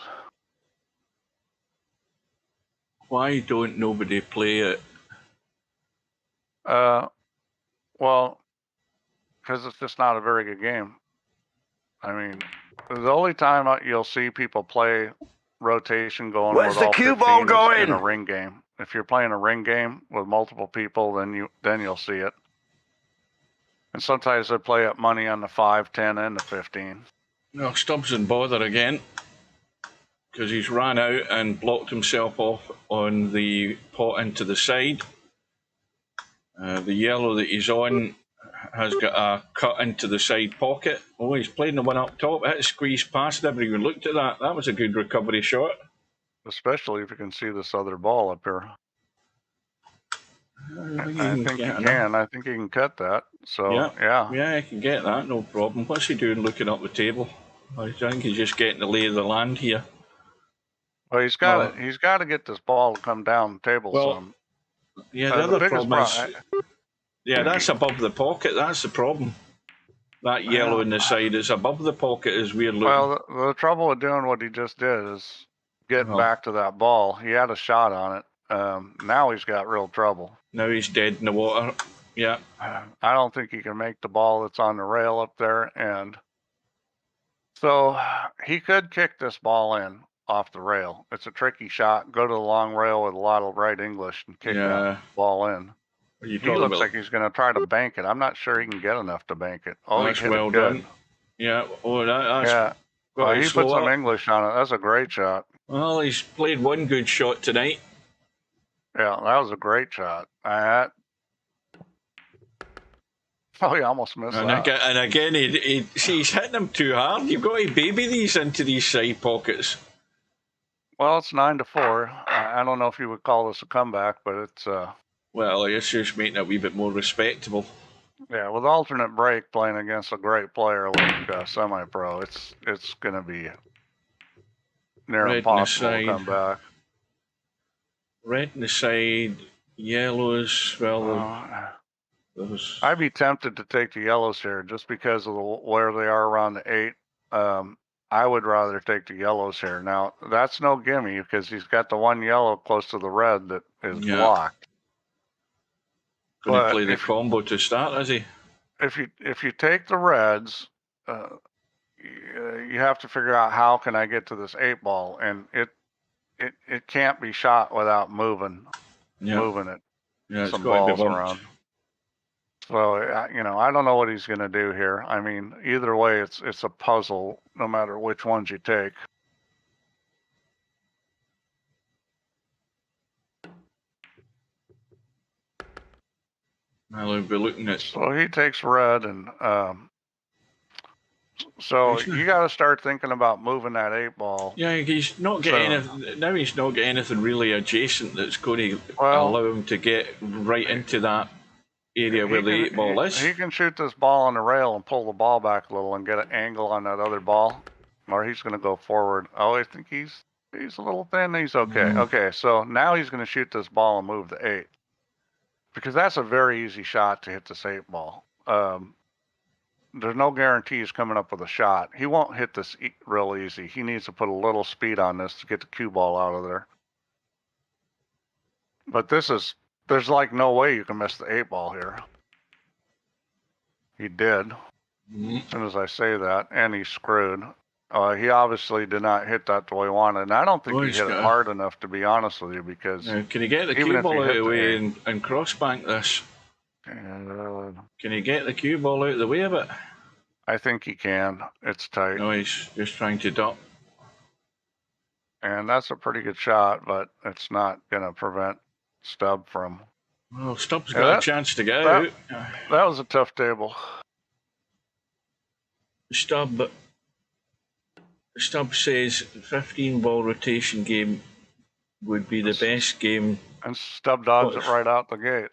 Why don't nobody play it? Well, because it's just not a very good game. I mean, the only time you'll see people play rotation going Where's with the all cue 15 ball is going? in a ring game. If you're playing a ring game with multiple people, then you'll see it. And sometimes they play up money on the 5, 10, and the 15. No, Stubbs in bother again, because he's ran out and blocked himself off on the pot into the side. The yellow that he's on has got a cut into the side pocket. Oh, he's playing the one up top. Hit a squeeze past. Never even looked at that. That was a good recovery shot. Especially if you can see this other ball up here. I think you can. I think you can cut that. So, yeah. Yeah, I can get that. No problem. What's he doing looking up the table? I think he's just getting the lay of the land here. Well, he's got He's got to get this ball to come down the table some. Yeah, the other problem is... Yeah, that's above the pocket. That's the problem. That yellow in the side is above the pocket is weird looking. Well, the trouble with doing what he just did is getting back to that ball. He had a shot on it. Now he's got real trouble. Now he's dead in the water. Yeah. I don't think he can make the ball that's on the rail up there. And so he could kick this ball in off the rail. It's a tricky shot. Go to the long rail with a lot of right English and kick that ball in. He looks like he's going to try to bank it. I'm not sure he can get enough to bank it. Oh, that's well done. Yeah. Oh, that's... Yeah. Well, he put some English on it. That's a great shot. Well, he's played one good shot tonight. Yeah, that was a great shot. Oh, he almost missed that. And again, he's hitting them too hard. You've got to baby these into these side pockets. Well, it's 9-4. I don't know if you would call this a comeback, but it's... Well, it's just making it a wee bit more respectable. Yeah, with alternate break playing against a great player like semi-pro, it's going to be near impossible to come back. Red in the side, yellows, well... I'd be tempted to take the yellows here just because of where they are around the 8. I would rather take the yellows here. Now, that's no gimme because he's got the one yellow close to the red that is blocked. Going to play the combo to start, is he? If you take the reds, you have to figure out how can I get to this 8 ball, and it can't be shot without moving it. Yeah, some balls around. So I don't know what he's going to do here. I mean, either way, it's a puzzle, no matter which ones you take. I'll be looking at. So he takes red, and so you got to start thinking about moving that 8 ball. Yeah, he's not getting anything now. He's not getting anything really adjacent that's going to allow him to get right into that area where the 8 ball is. He can shoot this ball on the rail and pull the ball back a little and get an angle on that other ball, or he's going to go forward. Oh, I think he's a little thin. He's okay. Okay, so now he's going to shoot this ball and move the 8. Because that's a very easy shot to hit this 8 ball. There's no guarantees coming up with a shot. He won't hit this real easy. He needs to put a little speed on this to get the cue ball out of there. But there's like no way you can miss the 8 ball here. He did. As soon as I say that, and he's screwed. He obviously did not hit that the way he wanted, and I don't think Oh, he he's hit it got a- hard enough, to be honest with you, because Now, can you get the even cue if ball he out hit of the the way eight- and cross bank this? uh, Can you get the cue ball out of the way of it? I think he can. It's tight. No, he's just trying to duck. And that's a pretty good shot, but it's not going to prevent Stubb from... Well, Stubb's Yeah, got a that- chance to get that- out. That was a tough table. Stubb says 15 ball rotation game would be the best game. And Stubb dodged it right out the gate.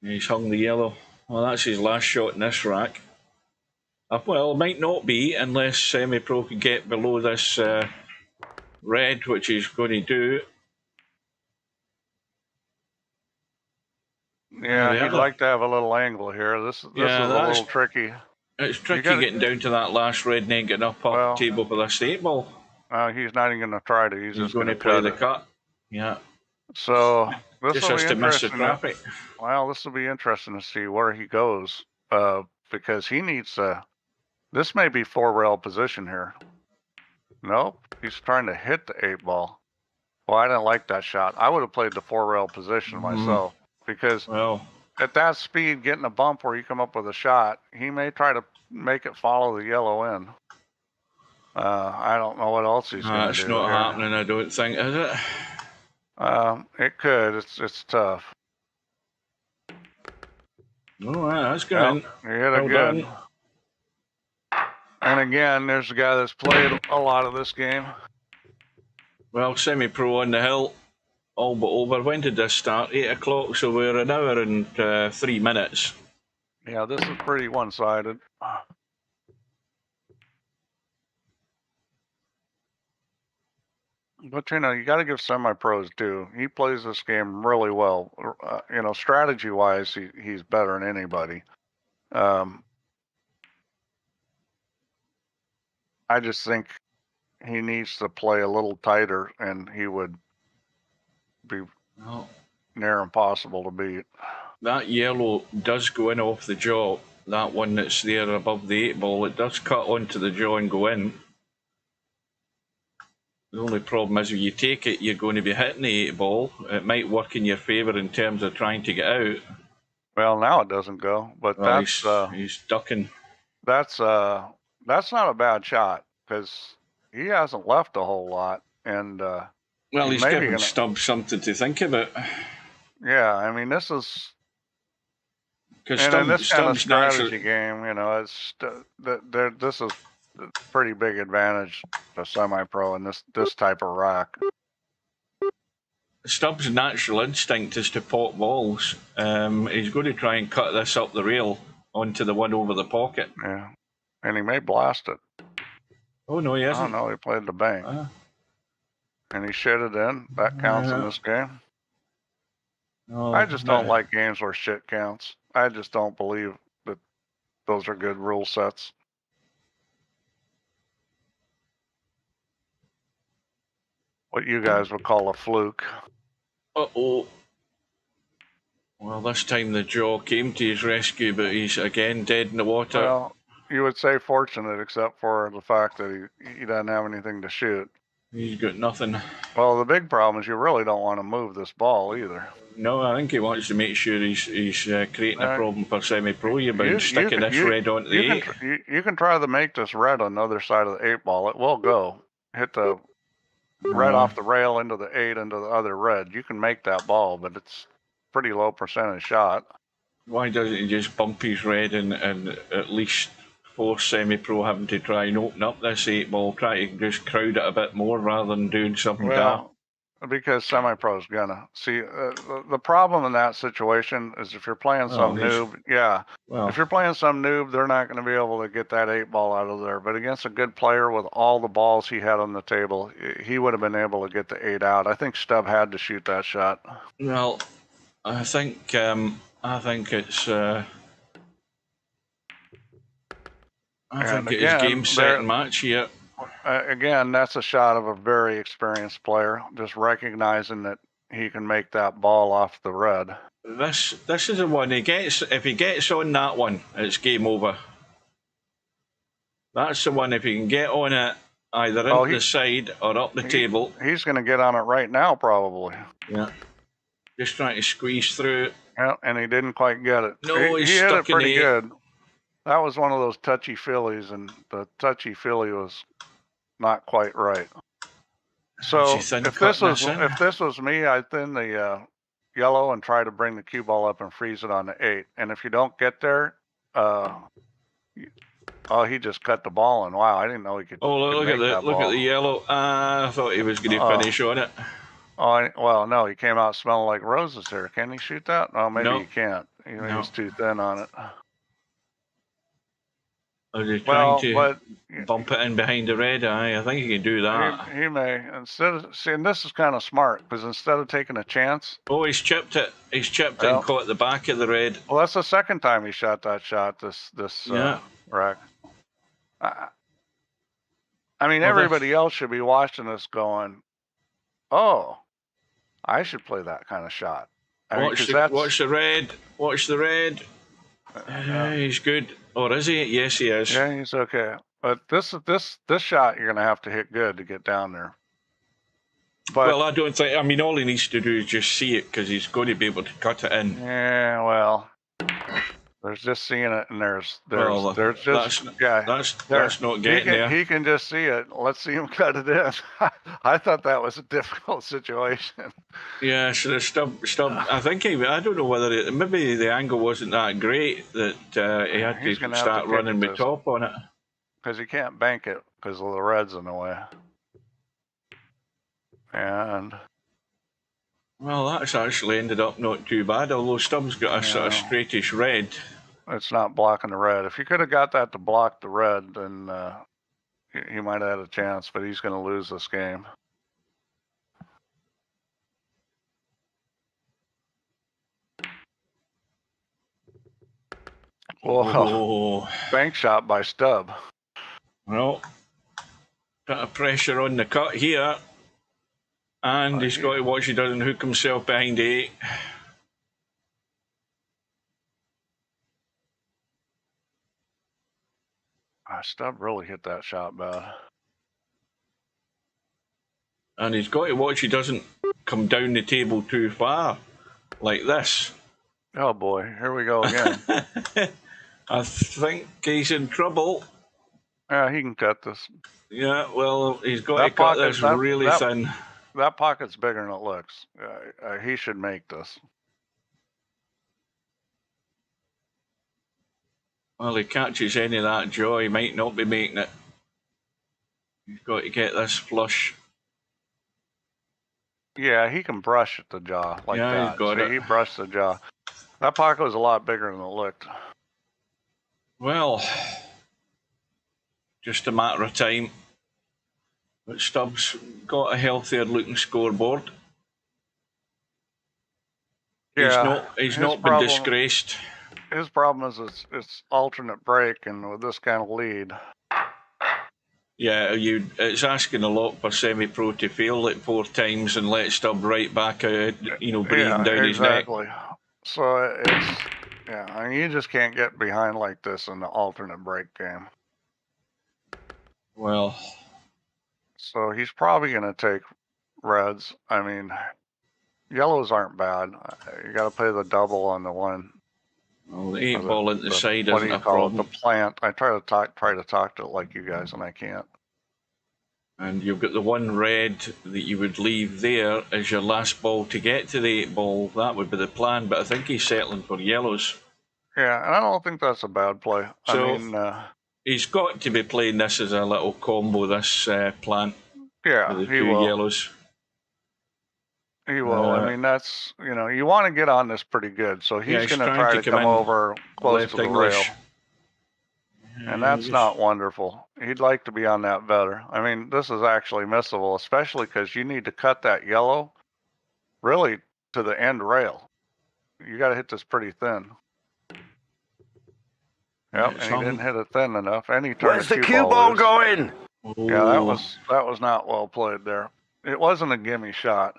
He's hung the yellow. Well, that's his last shot in this rack. Well, it might not be unless Semi-Pro can get below this red, which he's going to do. Yeah, he'd like to have a little angle here. This is a little tricky. It's tricky gotta- getting down to that last red and then getting up Well, table for this 8 ball. He's not even going to try to. He's just going to play the cut. Yeah. So this Just will has be to miss the interesting. traffic. Well, this will be interesting to see where he goes, because he needs to. This may be 4-rail position here. Nope, he's trying to hit the 8 ball. Well, I didn't like that shot. I would have played the 4-rail position myself, because Well, at that speed, getting a bump where you come up with a shot, he may try to make it follow the yellow in. I don't know what else he's going to do. it's not here. happening, I don't think, is it? It could. It's tough. Oh, that's good. He hit it Well good. done. And again, there's a guy that's played a lot of this game. Well, Semi-Pro on the hill, all but over. When did this start? 8 o'clock, so we're an hour and 3 minutes. Yeah, this is pretty one-sided. But, you got to give Semi-Pros due. He plays this game really well. Strategy-wise, he's better than anybody. I just think he needs to play a little tighter, and he would be near impossible to beat. That yellow does go in off the jaw. That one that's there above the 8 ball, it does cut onto the jaw and go in. The only problem is if you take it, you're going to be hitting the 8 ball. It might work in your favour in terms of trying to get out. Well, now it doesn't go, but Well, that's he's ducking. that's not a bad shot, because he hasn't left a whole lot, and Well, he's maybe giving gonna- Stubb something to think about. yeah, I mean, this is. Because And in this kind of Stubb's strategy game, this is a pretty big advantage to Semi-Pro in this type of rack. Stubbs' natural instinct is to pot balls. He's going to try and cut this up the rail onto the one over the pocket. Yeah, and he may blast it. Oh, no, he I hasn't. don't know. He played the bank, and he shit it in. That counts in this game. Oh, I just don't like games where shit counts. I just don't believe that those are good rule sets. What you guys would call a fluke. Uh-oh. Well, this time the jaw came to his rescue, but he's again dead in the water. Well, you would say fortunate, except for the fact that he doesn't have anything to shoot. He's got nothing. Well, the big problem is you really don't want to move this ball either. No, I think he wants to make sure he's creating a problem for Semi-Pro here by sticking this red onto the 8. You can try to make this red on the other side of the 8 ball. It will go. Hit the red off the rail into the 8 into the other red. You can make that ball, but it's pretty low percentage shot. Why doesn't he just bump his red and at least force Semi-Pro having to try and open up this 8 ball, try to just crowd it a bit more rather than doing something daft? Because Semi-Pro's gonna see the problem in that situation is if you're playing some noob, if you're playing some noob, they're not going to be able to get that 8 ball out of there. But against a good player with all the balls he had on the table, he would have been able to get the 8 out. I think Stubb had to shoot that shot. Well, I think it's game, set, and match here. Again, that's a shot of a very experienced player, just recognizing that he can make that ball off the red. This is the one he gets. If he gets on that one, it's game over. That's the one. If you can get on it, either into the side or up the table. He's going to get on it right now, probably. Yeah. Just trying to squeeze through. Yeah, and he didn't quite get it. No, he hit it pretty good. That was one of those touchy-feelies, and the touchy-feely was not quite right. So if this was me, I'd thin the yellow and try to bring the cue ball up and freeze it on the 8. And if you don't get there, oh, he just cut the ball, and wow, I didn't know he could. Oh, look at the yellow. I thought he was going to finish on it. Oh, well, no, he came out smelling like roses here. Can he shoot that? Oh, maybe he can't. He was too thin on it. Are you trying to bump it in behind the red eye? I think he can do that. He may. Instead of seeing, this is kind of smart, because instead of taking a chance. Oh, he's chipped it. He's chipped it and caught the back of the red. Well, that's the second time he shot that shot. This rack. I mean, everybody else should be watching this, going, "Oh, I should play that kind of shot." Watch the red. Watch the red. He's good. Or is he? Yes, he is. Yeah, he's okay. But this shot, you're going to have to hit good to get down there. But, well, I don't think. I mean, all he needs to do is just see it, because he's going to be able to cut it in. Yeah, well, there's just seeing it, and there's just that's not getting there. He can just see it. Let's see him cut it in. I thought that was a difficult situation. Yeah, so the stub. I think I don't know whether maybe the angle wasn't that great that he had to start running the top on it. Because he can't bank it because of the reds in the way. And well, that's actually ended up not too bad, although Stubbs got a sort of straightish red. It's not blocking the red. If you could have got that to block the red, then he might have had a chance, but he's going to lose this game. Whoa. Bank shot by Stubb. Well, bit of pressure on the cut here. And he's got to watch he doesn't hook himself behind the 8. Stubb really hit that shot bad. And he's got to watch he doesn't come down the table too far, like this. Oh boy, here we go again. I think he's in trouble. Yeah, he can cut this. Yeah, well, he's got to cut this really thin. That pocket's bigger than it looks. He should make this. Well, he catches any of that jaw, he might not be making it. He's got to get this flush. Yeah, he can brush at the jaw like that. Yeah, he's got it. He brushed the jaw. That pocket was a lot bigger than it looked. Well, just a matter of time. But Stubbs got a healthier looking scoreboard. Yeah, he's not been disgraced. His problem is it's alternate break, and with this kind of lead. Yeah, it's asking a lot for semi-pro to fail it 4 times and let Stubb right back out, breathing down his neck. So I mean, you just can't get behind like this in the alternate break game. Well, so he's probably going to take reds. I mean, yellows aren't bad. You got to play the double on the one. Well, the 8 ball at the side isn't a problem. The plant. I try to talk to it like you guys, and I can't. And you've got the one red that you would leave there as your last ball to get to the 8 ball. That would be the plan, but I think he's settling for yellows. Yeah, and I don't think that's a bad play. So I mean, he's got to be playing this as a little combo, this plant. Yeah, with the 2 yellows. He will. I mean, that's, you want to get on this pretty good. So he's going to try to come over close to the rail. And that's not wonderful. He'd like to be on that better. I mean, this is actually missable, especially because you need to cut that yellow really to the end rail. You got to hit this pretty thin. Yep, and he didn't hit it thin enough. And he turned Where's the cue ball going? Yeah, that was not well played there. It wasn't a gimme shot.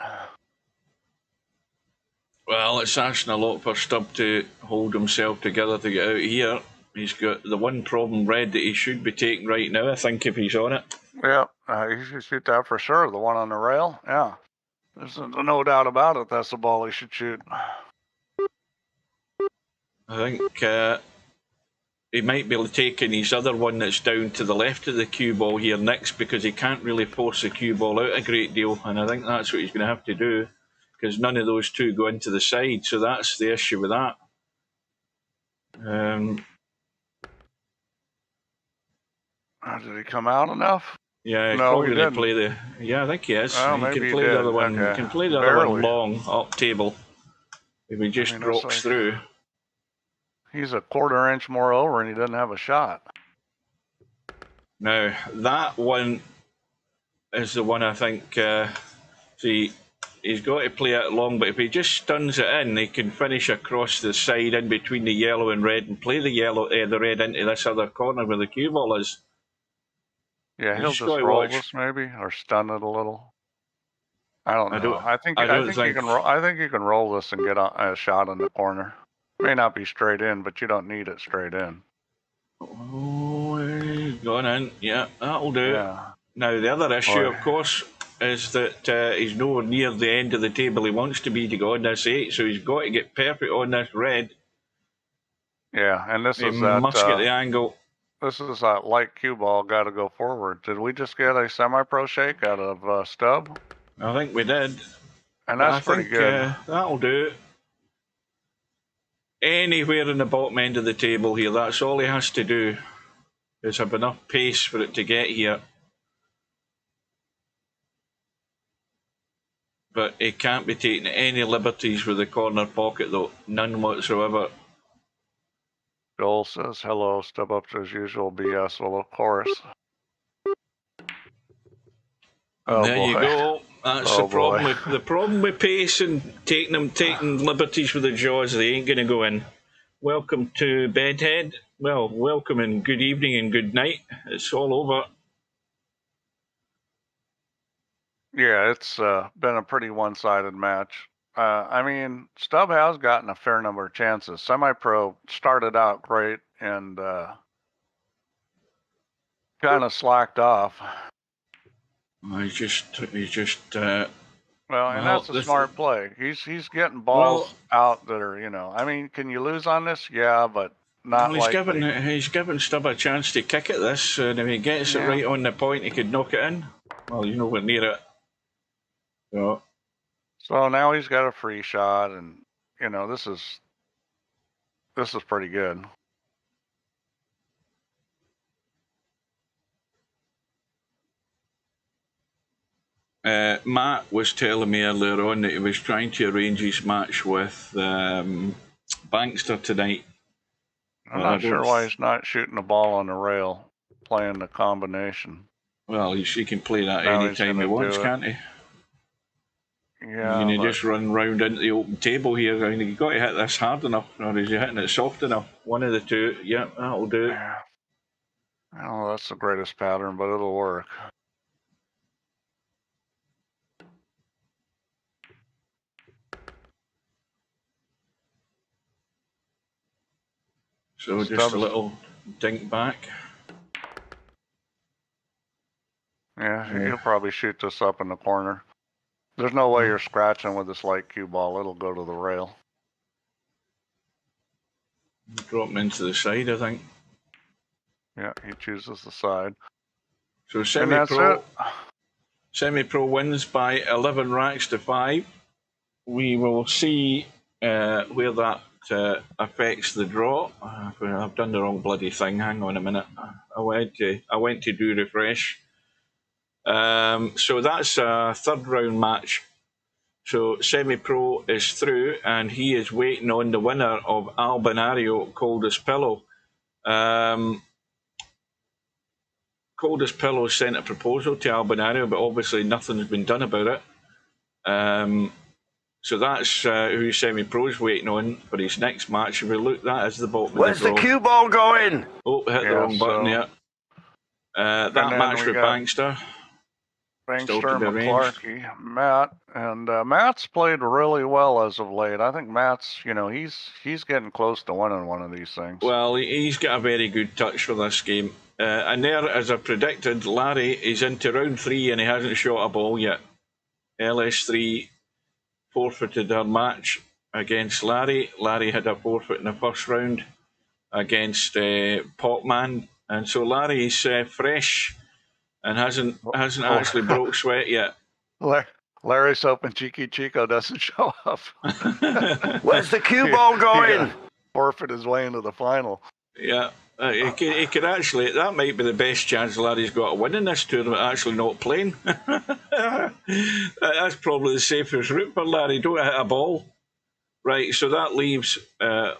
Well, it's asking a lot for Stubb to hold himself together to get out here. He's got the one problem red that he should be taking right now, I think, if he's on it. Yeah, he should shoot that for sure. The one on the rail. Yeah. There's no doubt about it. That's the ball he should shoot. I think he might be taking his other one that's down to the left of the cue ball here next, because he can't really force the cue ball out a great deal, and I think that's what he's going to have to do, because none of those two go into the side, so that's the issue with that. Did he come out enough? Yeah, he's no, probably he going to didn't. play the... Yeah, I think he is. Oh, he maybe can he play did. the other one. Okay. He can play the other one long, up table, if he just drops through. He's a quarter-inch more over, and he doesn't have a shot. Now, that one is the one I think... see, he's got to play it long, but if he just stuns it in, he can finish across the side in between the yellow and red and play the red into this other corner where the cue ball is. Yeah, he'll just roll this maybe, or stun it a little. I don't know. I think you can roll this and get a shot in the corner. May not be straight in, but you don't need it straight in. Oh, he's gone in. Yeah, that'll do. Yeah. Now the other issue, of course, is that he's nowhere near the end of the table he wants to be to go on this 8, so he's got to get perfect on this red. Yeah, and this he is that... must get the angle. This is that light cue ball, got to go forward. Did we just get a semi-pro shake out of Stubb? I think we did. And that's pretty good. That'll do. Anywhere in the bottom end of the table here, that's all he has to do, is have enough pace for it to get here. But he can't be taking any liberties with the corner pocket, though. None whatsoever. Joel says, hello, Step up as usual, BS. Well, of course. Oh, there you go. That's the problem. The problem with pace and taking liberties with the jaws, they ain't going to go in. Welcome to Bedhead. Well, welcome and good evening and good night. It's all over. Yeah, it's been a pretty one-sided match. I mean, Stubb has gotten a fair number of chances. Semi-pro started out great and kind of slacked off. He's just. Well, and that's a smart play. He's getting balls out that are, I mean, can you lose on this? Yeah, but not he's given Stubb a chance to kick at this, and if he gets it right on the point, he could knock it in. Well, you know we're near it. So now he's got a free shot, and this is pretty good. Matt was telling me earlier on that he was trying to arrange his match with Bankster tonight. I'm not sure why he's not shooting the ball on the rail, playing the combination. Well, he can play that anytime he wants, can't he? Yeah. You can just run round into the open table here. I mean, you've got to hit this hard enough, or is he hitting it soft enough? One of the two. Yeah, that'll do. I don't know, that's the greatest pattern, but it'll work. So just a little dink back. Yeah, he'll probably shoot this up in the corner. There's no way you're scratching with this light cue ball. It'll go to the rail. Drop him into the side, I think. Yeah, he chooses the side. So semi-pro wins by 11 racks to 5. We will see where that affects the draw. I've done the wrong bloody thing. Hang on a minute. I went to do refresh. So that's a third round match. So semi-pro is through, and he is waiting on the winner of Albinario Coldest Pillow. Coldest Pillow sent a proposal to Albinario, but obviously nothing's been done about it. So that's who semi-pro is waiting on for his next match. If we look, that is the bottom. Where's the cue ball going? Oh, hit the wrong button there. That match with Bankster. Still to Bangster, be arranged. McClarkey, Matt, and Matt's played really well as of late. I think Matt's, he's getting close to winning one of these things. Well, he's got a very good touch for this game. And there, as I predicted, Larry is into round 3 and he hasn't shot a ball yet. LS3 forfeited her match against Larry. Larry had a forfeit in the first round against Popman, and so Larry's fresh and hasn't actually broke sweat yet. Larry's hoping Cheeky Chico doesn't show up. Where's the cue ball going? Forfeit his way into the final. Yeah. He could actually, that might be the best chance Larry's got of winning this tournament, actually not playing. That's probably the safest route for Larry. Don't hit a ball. Right, so that leaves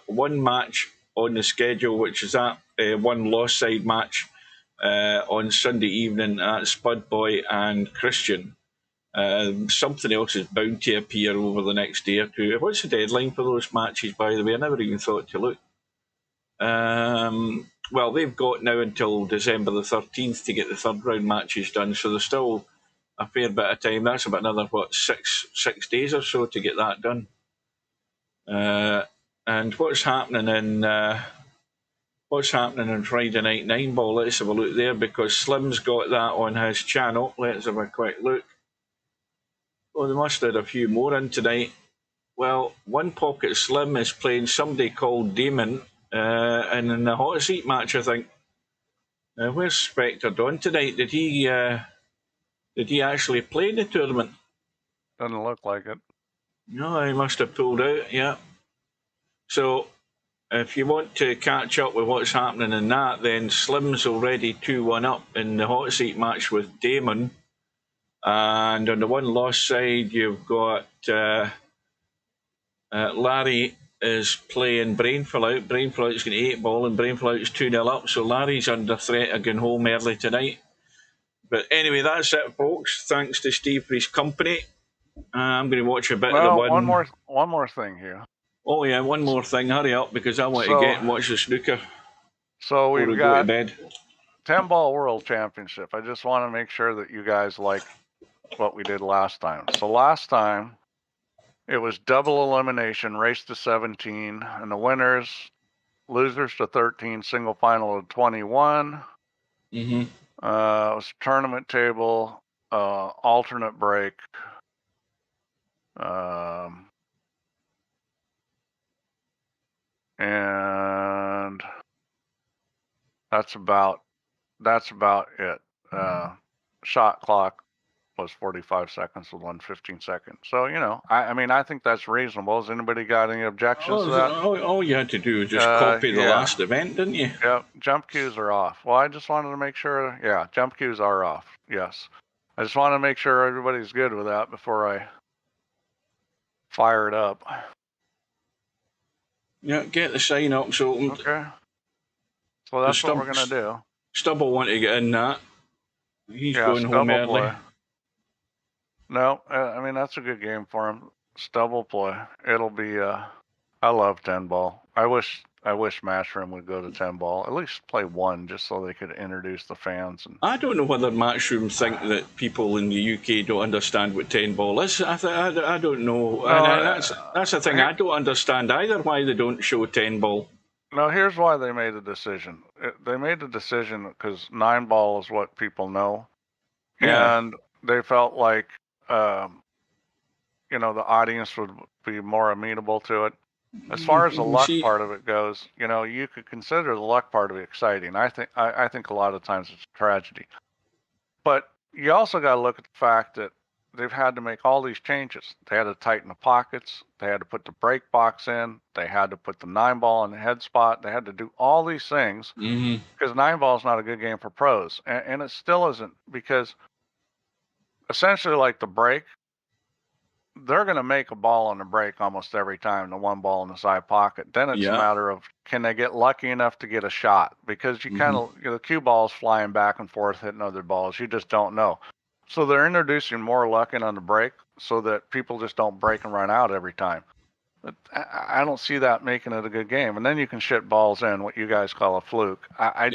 one match on the schedule, which is that one lost side match on Sunday evening at Spud Boy and Christian. Something else is bound to appear over the next day or two. What's the deadline for those matches, by the way? I never even thought to look. Well, they've got now until December the 13th to get the third round matches done, so there's still a fair bit of time. That's about another, six days or so to get that done. And what's happening in Friday Night 9 Ball? Let's have a look there, because Slim's got that on his channel. Let's have a quick look. Oh, they must have had a few more in tonight. Well, One Pocket Slim is playing somebody called Damon, and in the hot seat match, I think. Where's Spectre Don tonight? Did he actually play in the tournament? Doesn't look like it. No, he must have pulled out, yeah. So, if you want to catch up with what's happening in that, then Slim's already 2-1 up in the hot seat match with Damon. And on the one lost side, you've got Larry is playing Brainful Out. Brainful Out's going to 8 ball, and Brainful Out's 2-0 up, so Larry's under threat of going home early tonight. But anyway, that's it, folks. Thanks to Steve for his company. I'm going to watch a bit of the one. One more thing here. Oh yeah, one more thing. Hurry up, because I want to get and watch the snooker. So we've got go to bed. 10 Ball World Championship. I just want to make sure that you guys like what we did last time. So last time, it was double elimination, race to 17, and the winners, losers to 13, single final to 21. Mm-hmm. It was tournament table, alternate break. And that's about it. Shot clock was 45 seconds with 1:15 seconds. So, I think that's reasonable. Has anybody got any objections to that? All you had to do was just copy the last event, didn't you? Yeah, jump cues are off. Well, I just wanted to make sure, jump cues are off. Yes. I just want to make sure everybody's good with that before I fire it up. Yeah, get the sign ups opened. Okay. So that's what we're going to do. Stub will want to get in that. He's going home early. Play. No, that's a good game for him. Stub will play. It'll be, I love 10 Ball. I wish Matchroom would go to 10 Ball. At least play one, just so they could introduce the fans. And I don't know whether Matchroom think that people in the UK don't understand what 10 Ball is. I don't know. No, that's the thing. I don't understand either why they don't show 10 Ball. No, here's why they made a decision. They made the decision because 9 Ball is what people know. Yeah. And they felt like, the audience would be more amenable to it. As far as the luck part of it goes, you could consider the luck part of it exciting. I think a lot of times it's a tragedy. But you also got to look at the fact that they've had to make all these changes. They had to tighten the pockets. They had to put the brake box in. They had to put the 9 Ball in the head spot. They had to do all these things because 9 Ball is not a good game for pros. And it still isn't, because essentially, like the brake, they're going to make a ball on the break almost every time, the 1 ball in the side pocket. Then it's a matter of, can they get lucky enough to get a shot? Because you kind of, the cue ball's flying back and forth, hitting other balls. You just don't know. So they're introducing more luck in on the break so that people just don't break and run out every time. But I don't see that making it a good game. And then you can shit balls in, what you guys call a fluke. I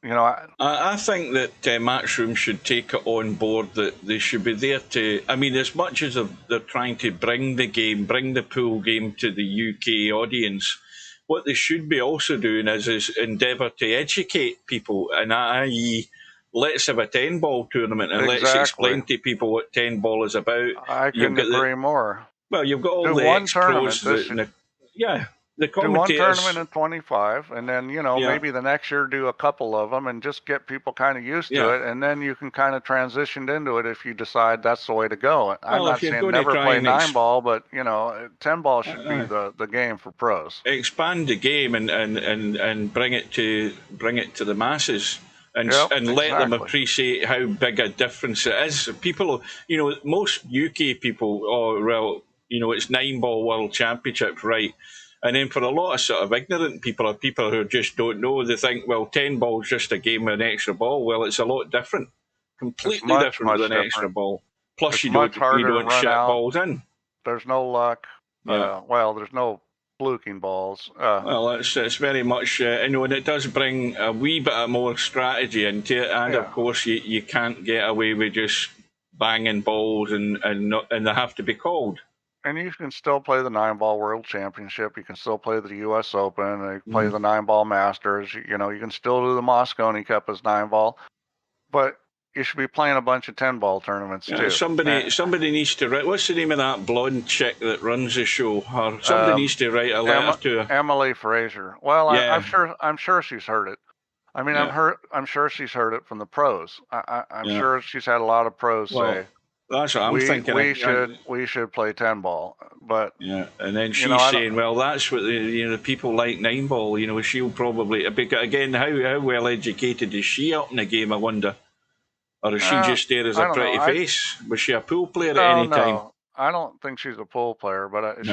You know, I think that Matchroom should take it on board that they should be there to. I mean, as much as they're trying to bring the pool game to the UK audience, what they should be also doing is endeavour to educate people, and i.e., let's have a 10-ball tournament and let's explain to people what 10-ball is about. I couldn't agree more. Well, you've got all the ex-pros. The commentators. Do one tournament in 25, and then, you know, maybe the next year do a couple of them and just get people kind of used to it, and then you can kind of transition into it if you decide that's the way to go. I'm not saying never play 9-ball, but, you know, 10-ball should be the game for pros. Expand the game and bring it to the masses. And let them appreciate how big a difference it is. People, you know, most UK people, you know, it's 9-ball world championships, right? And then for a lot of sort of ignorant people or people who just don't know, they think, well, 10-ball is just a game with an extra ball. Well, it's a lot different. Completely different with an extra ball. Plus, you don't shit balls in. There's no luck. Well, there's no fluking balls. Well, it's very much, you know, and it does bring a wee bit of more strategy into it. And, of course, you can't get away with just banging balls and they have to be called. And you can still play the 9-ball World Championship. You can still play the U.S. Open. You can play the 9-ball Masters. You know, you can still do the Moscone Cup as 9-ball. But you should be playing a bunch of 10-ball tournaments, too. Somebody needs to write... What's the name of that blonde chick that runs the show? Or somebody needs to write a letter to her. Emily Fraser. Well, I'm sure she's heard it. I mean, I'm sure she's heard it from the pros. I'm sure she's had a lot of pros say... That's what I'm thinking. We should play 10-ball, but and then she's saying, well, that's what the people like 9-ball. You know, she'll probably again. How well educated is she up in the game? I wonder, or is she just there as a pretty face? Was she a pool player at any time? I don't think she's a pool player, but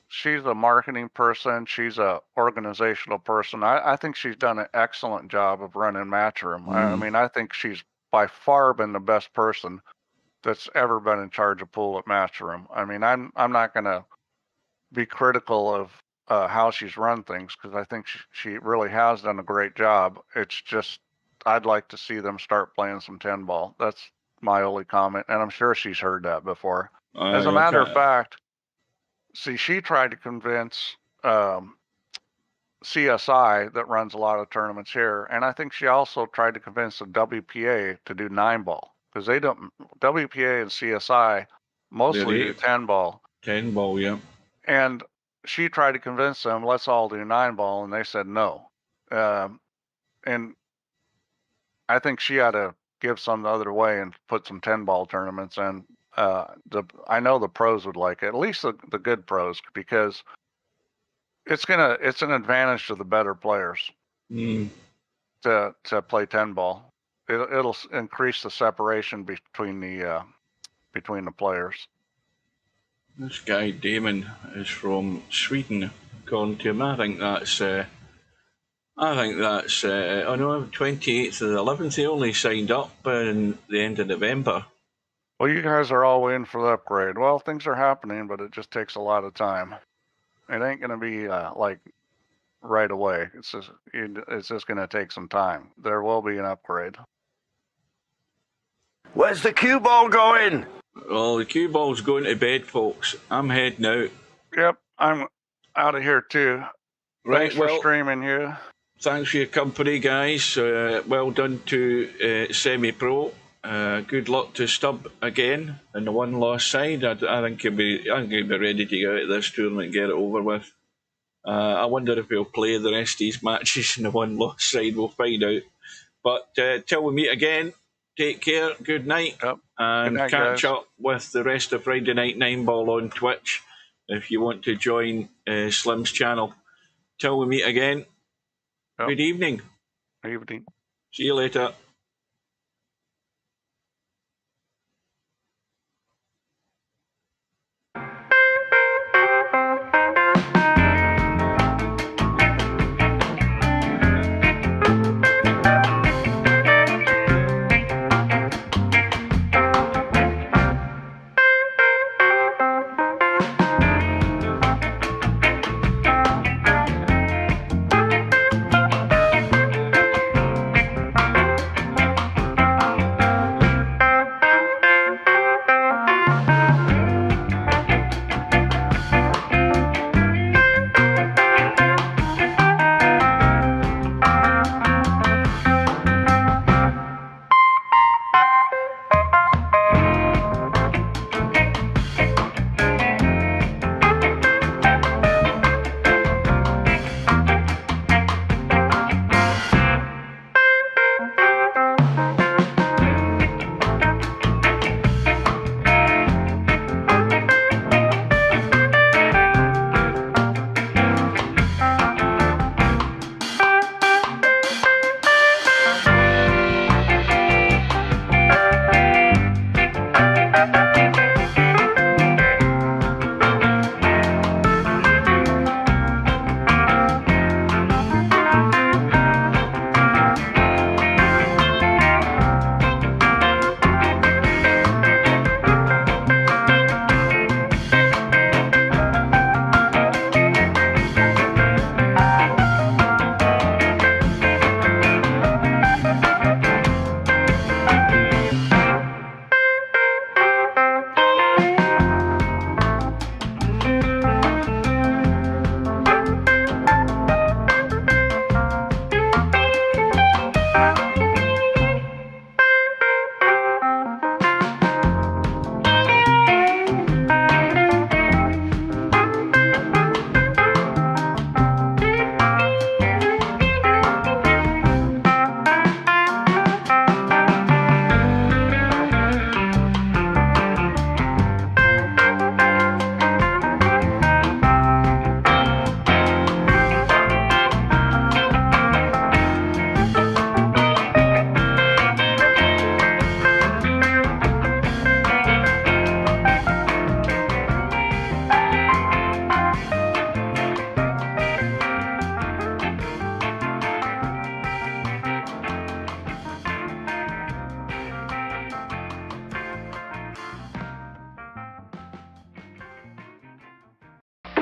she's a marketing person. She's a organizational person. I think she's done an excellent job of running Matchroom. I mean, I think she's by far been the best person that's ever been in charge of pool at Matchroom. I mean, I'm not going to be critical of how she's run things because I think she really has done a great job. It's just I'd like to see them start playing some 10-ball. That's my only comment, and I'm sure she's heard that before. As a matter of fact, see, she tried to convince CSI that runs a lot of tournaments here, and I think she also tried to convince the WPA to do 9-ball. Because they don't, WPA and CSI mostly do 10-ball. 10-ball, yeah. And she tried to convince them, let's all do 9-ball, and they said no. And I think she had to give some the other way and put some 10-ball tournaments in. I know the pros would like it, at least the good pros, because it's an advantage to the better players to play 10-ball. It'll increase the separation between the players. This guy Damon is from Sweden, according to him. I think that's. Oh no, 28th of the 11th. He only signed up in the end of November. Well, you guys are all waiting for the upgrade. Well, things are happening, but it just takes a lot of time. It ain't gonna be like right away. It's just gonna take some time. There will be an upgrade. Where's the cue ball going? Well, the cue ball's going to bed, folks. I'm heading out. Yep, I'm out of here too. Right, Thanks for streaming here. Thanks for your company, guys. Well done to Semi-Pro. Good luck to Stub again in the one-loss side. I think he'll be ready to get out of this tournament and get it over with. I wonder if he'll play the rest of these matches in the one-loss side. We'll find out. But till we meet again, take care, good night, and catch up with the rest of Friday Night 9-Ball on Twitch if you want to join Slim's channel. Till we meet again, good evening. Good evening. See you later.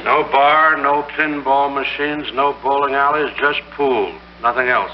No bar, no pinball machines, no bowling alleys, just pool. Nothing else.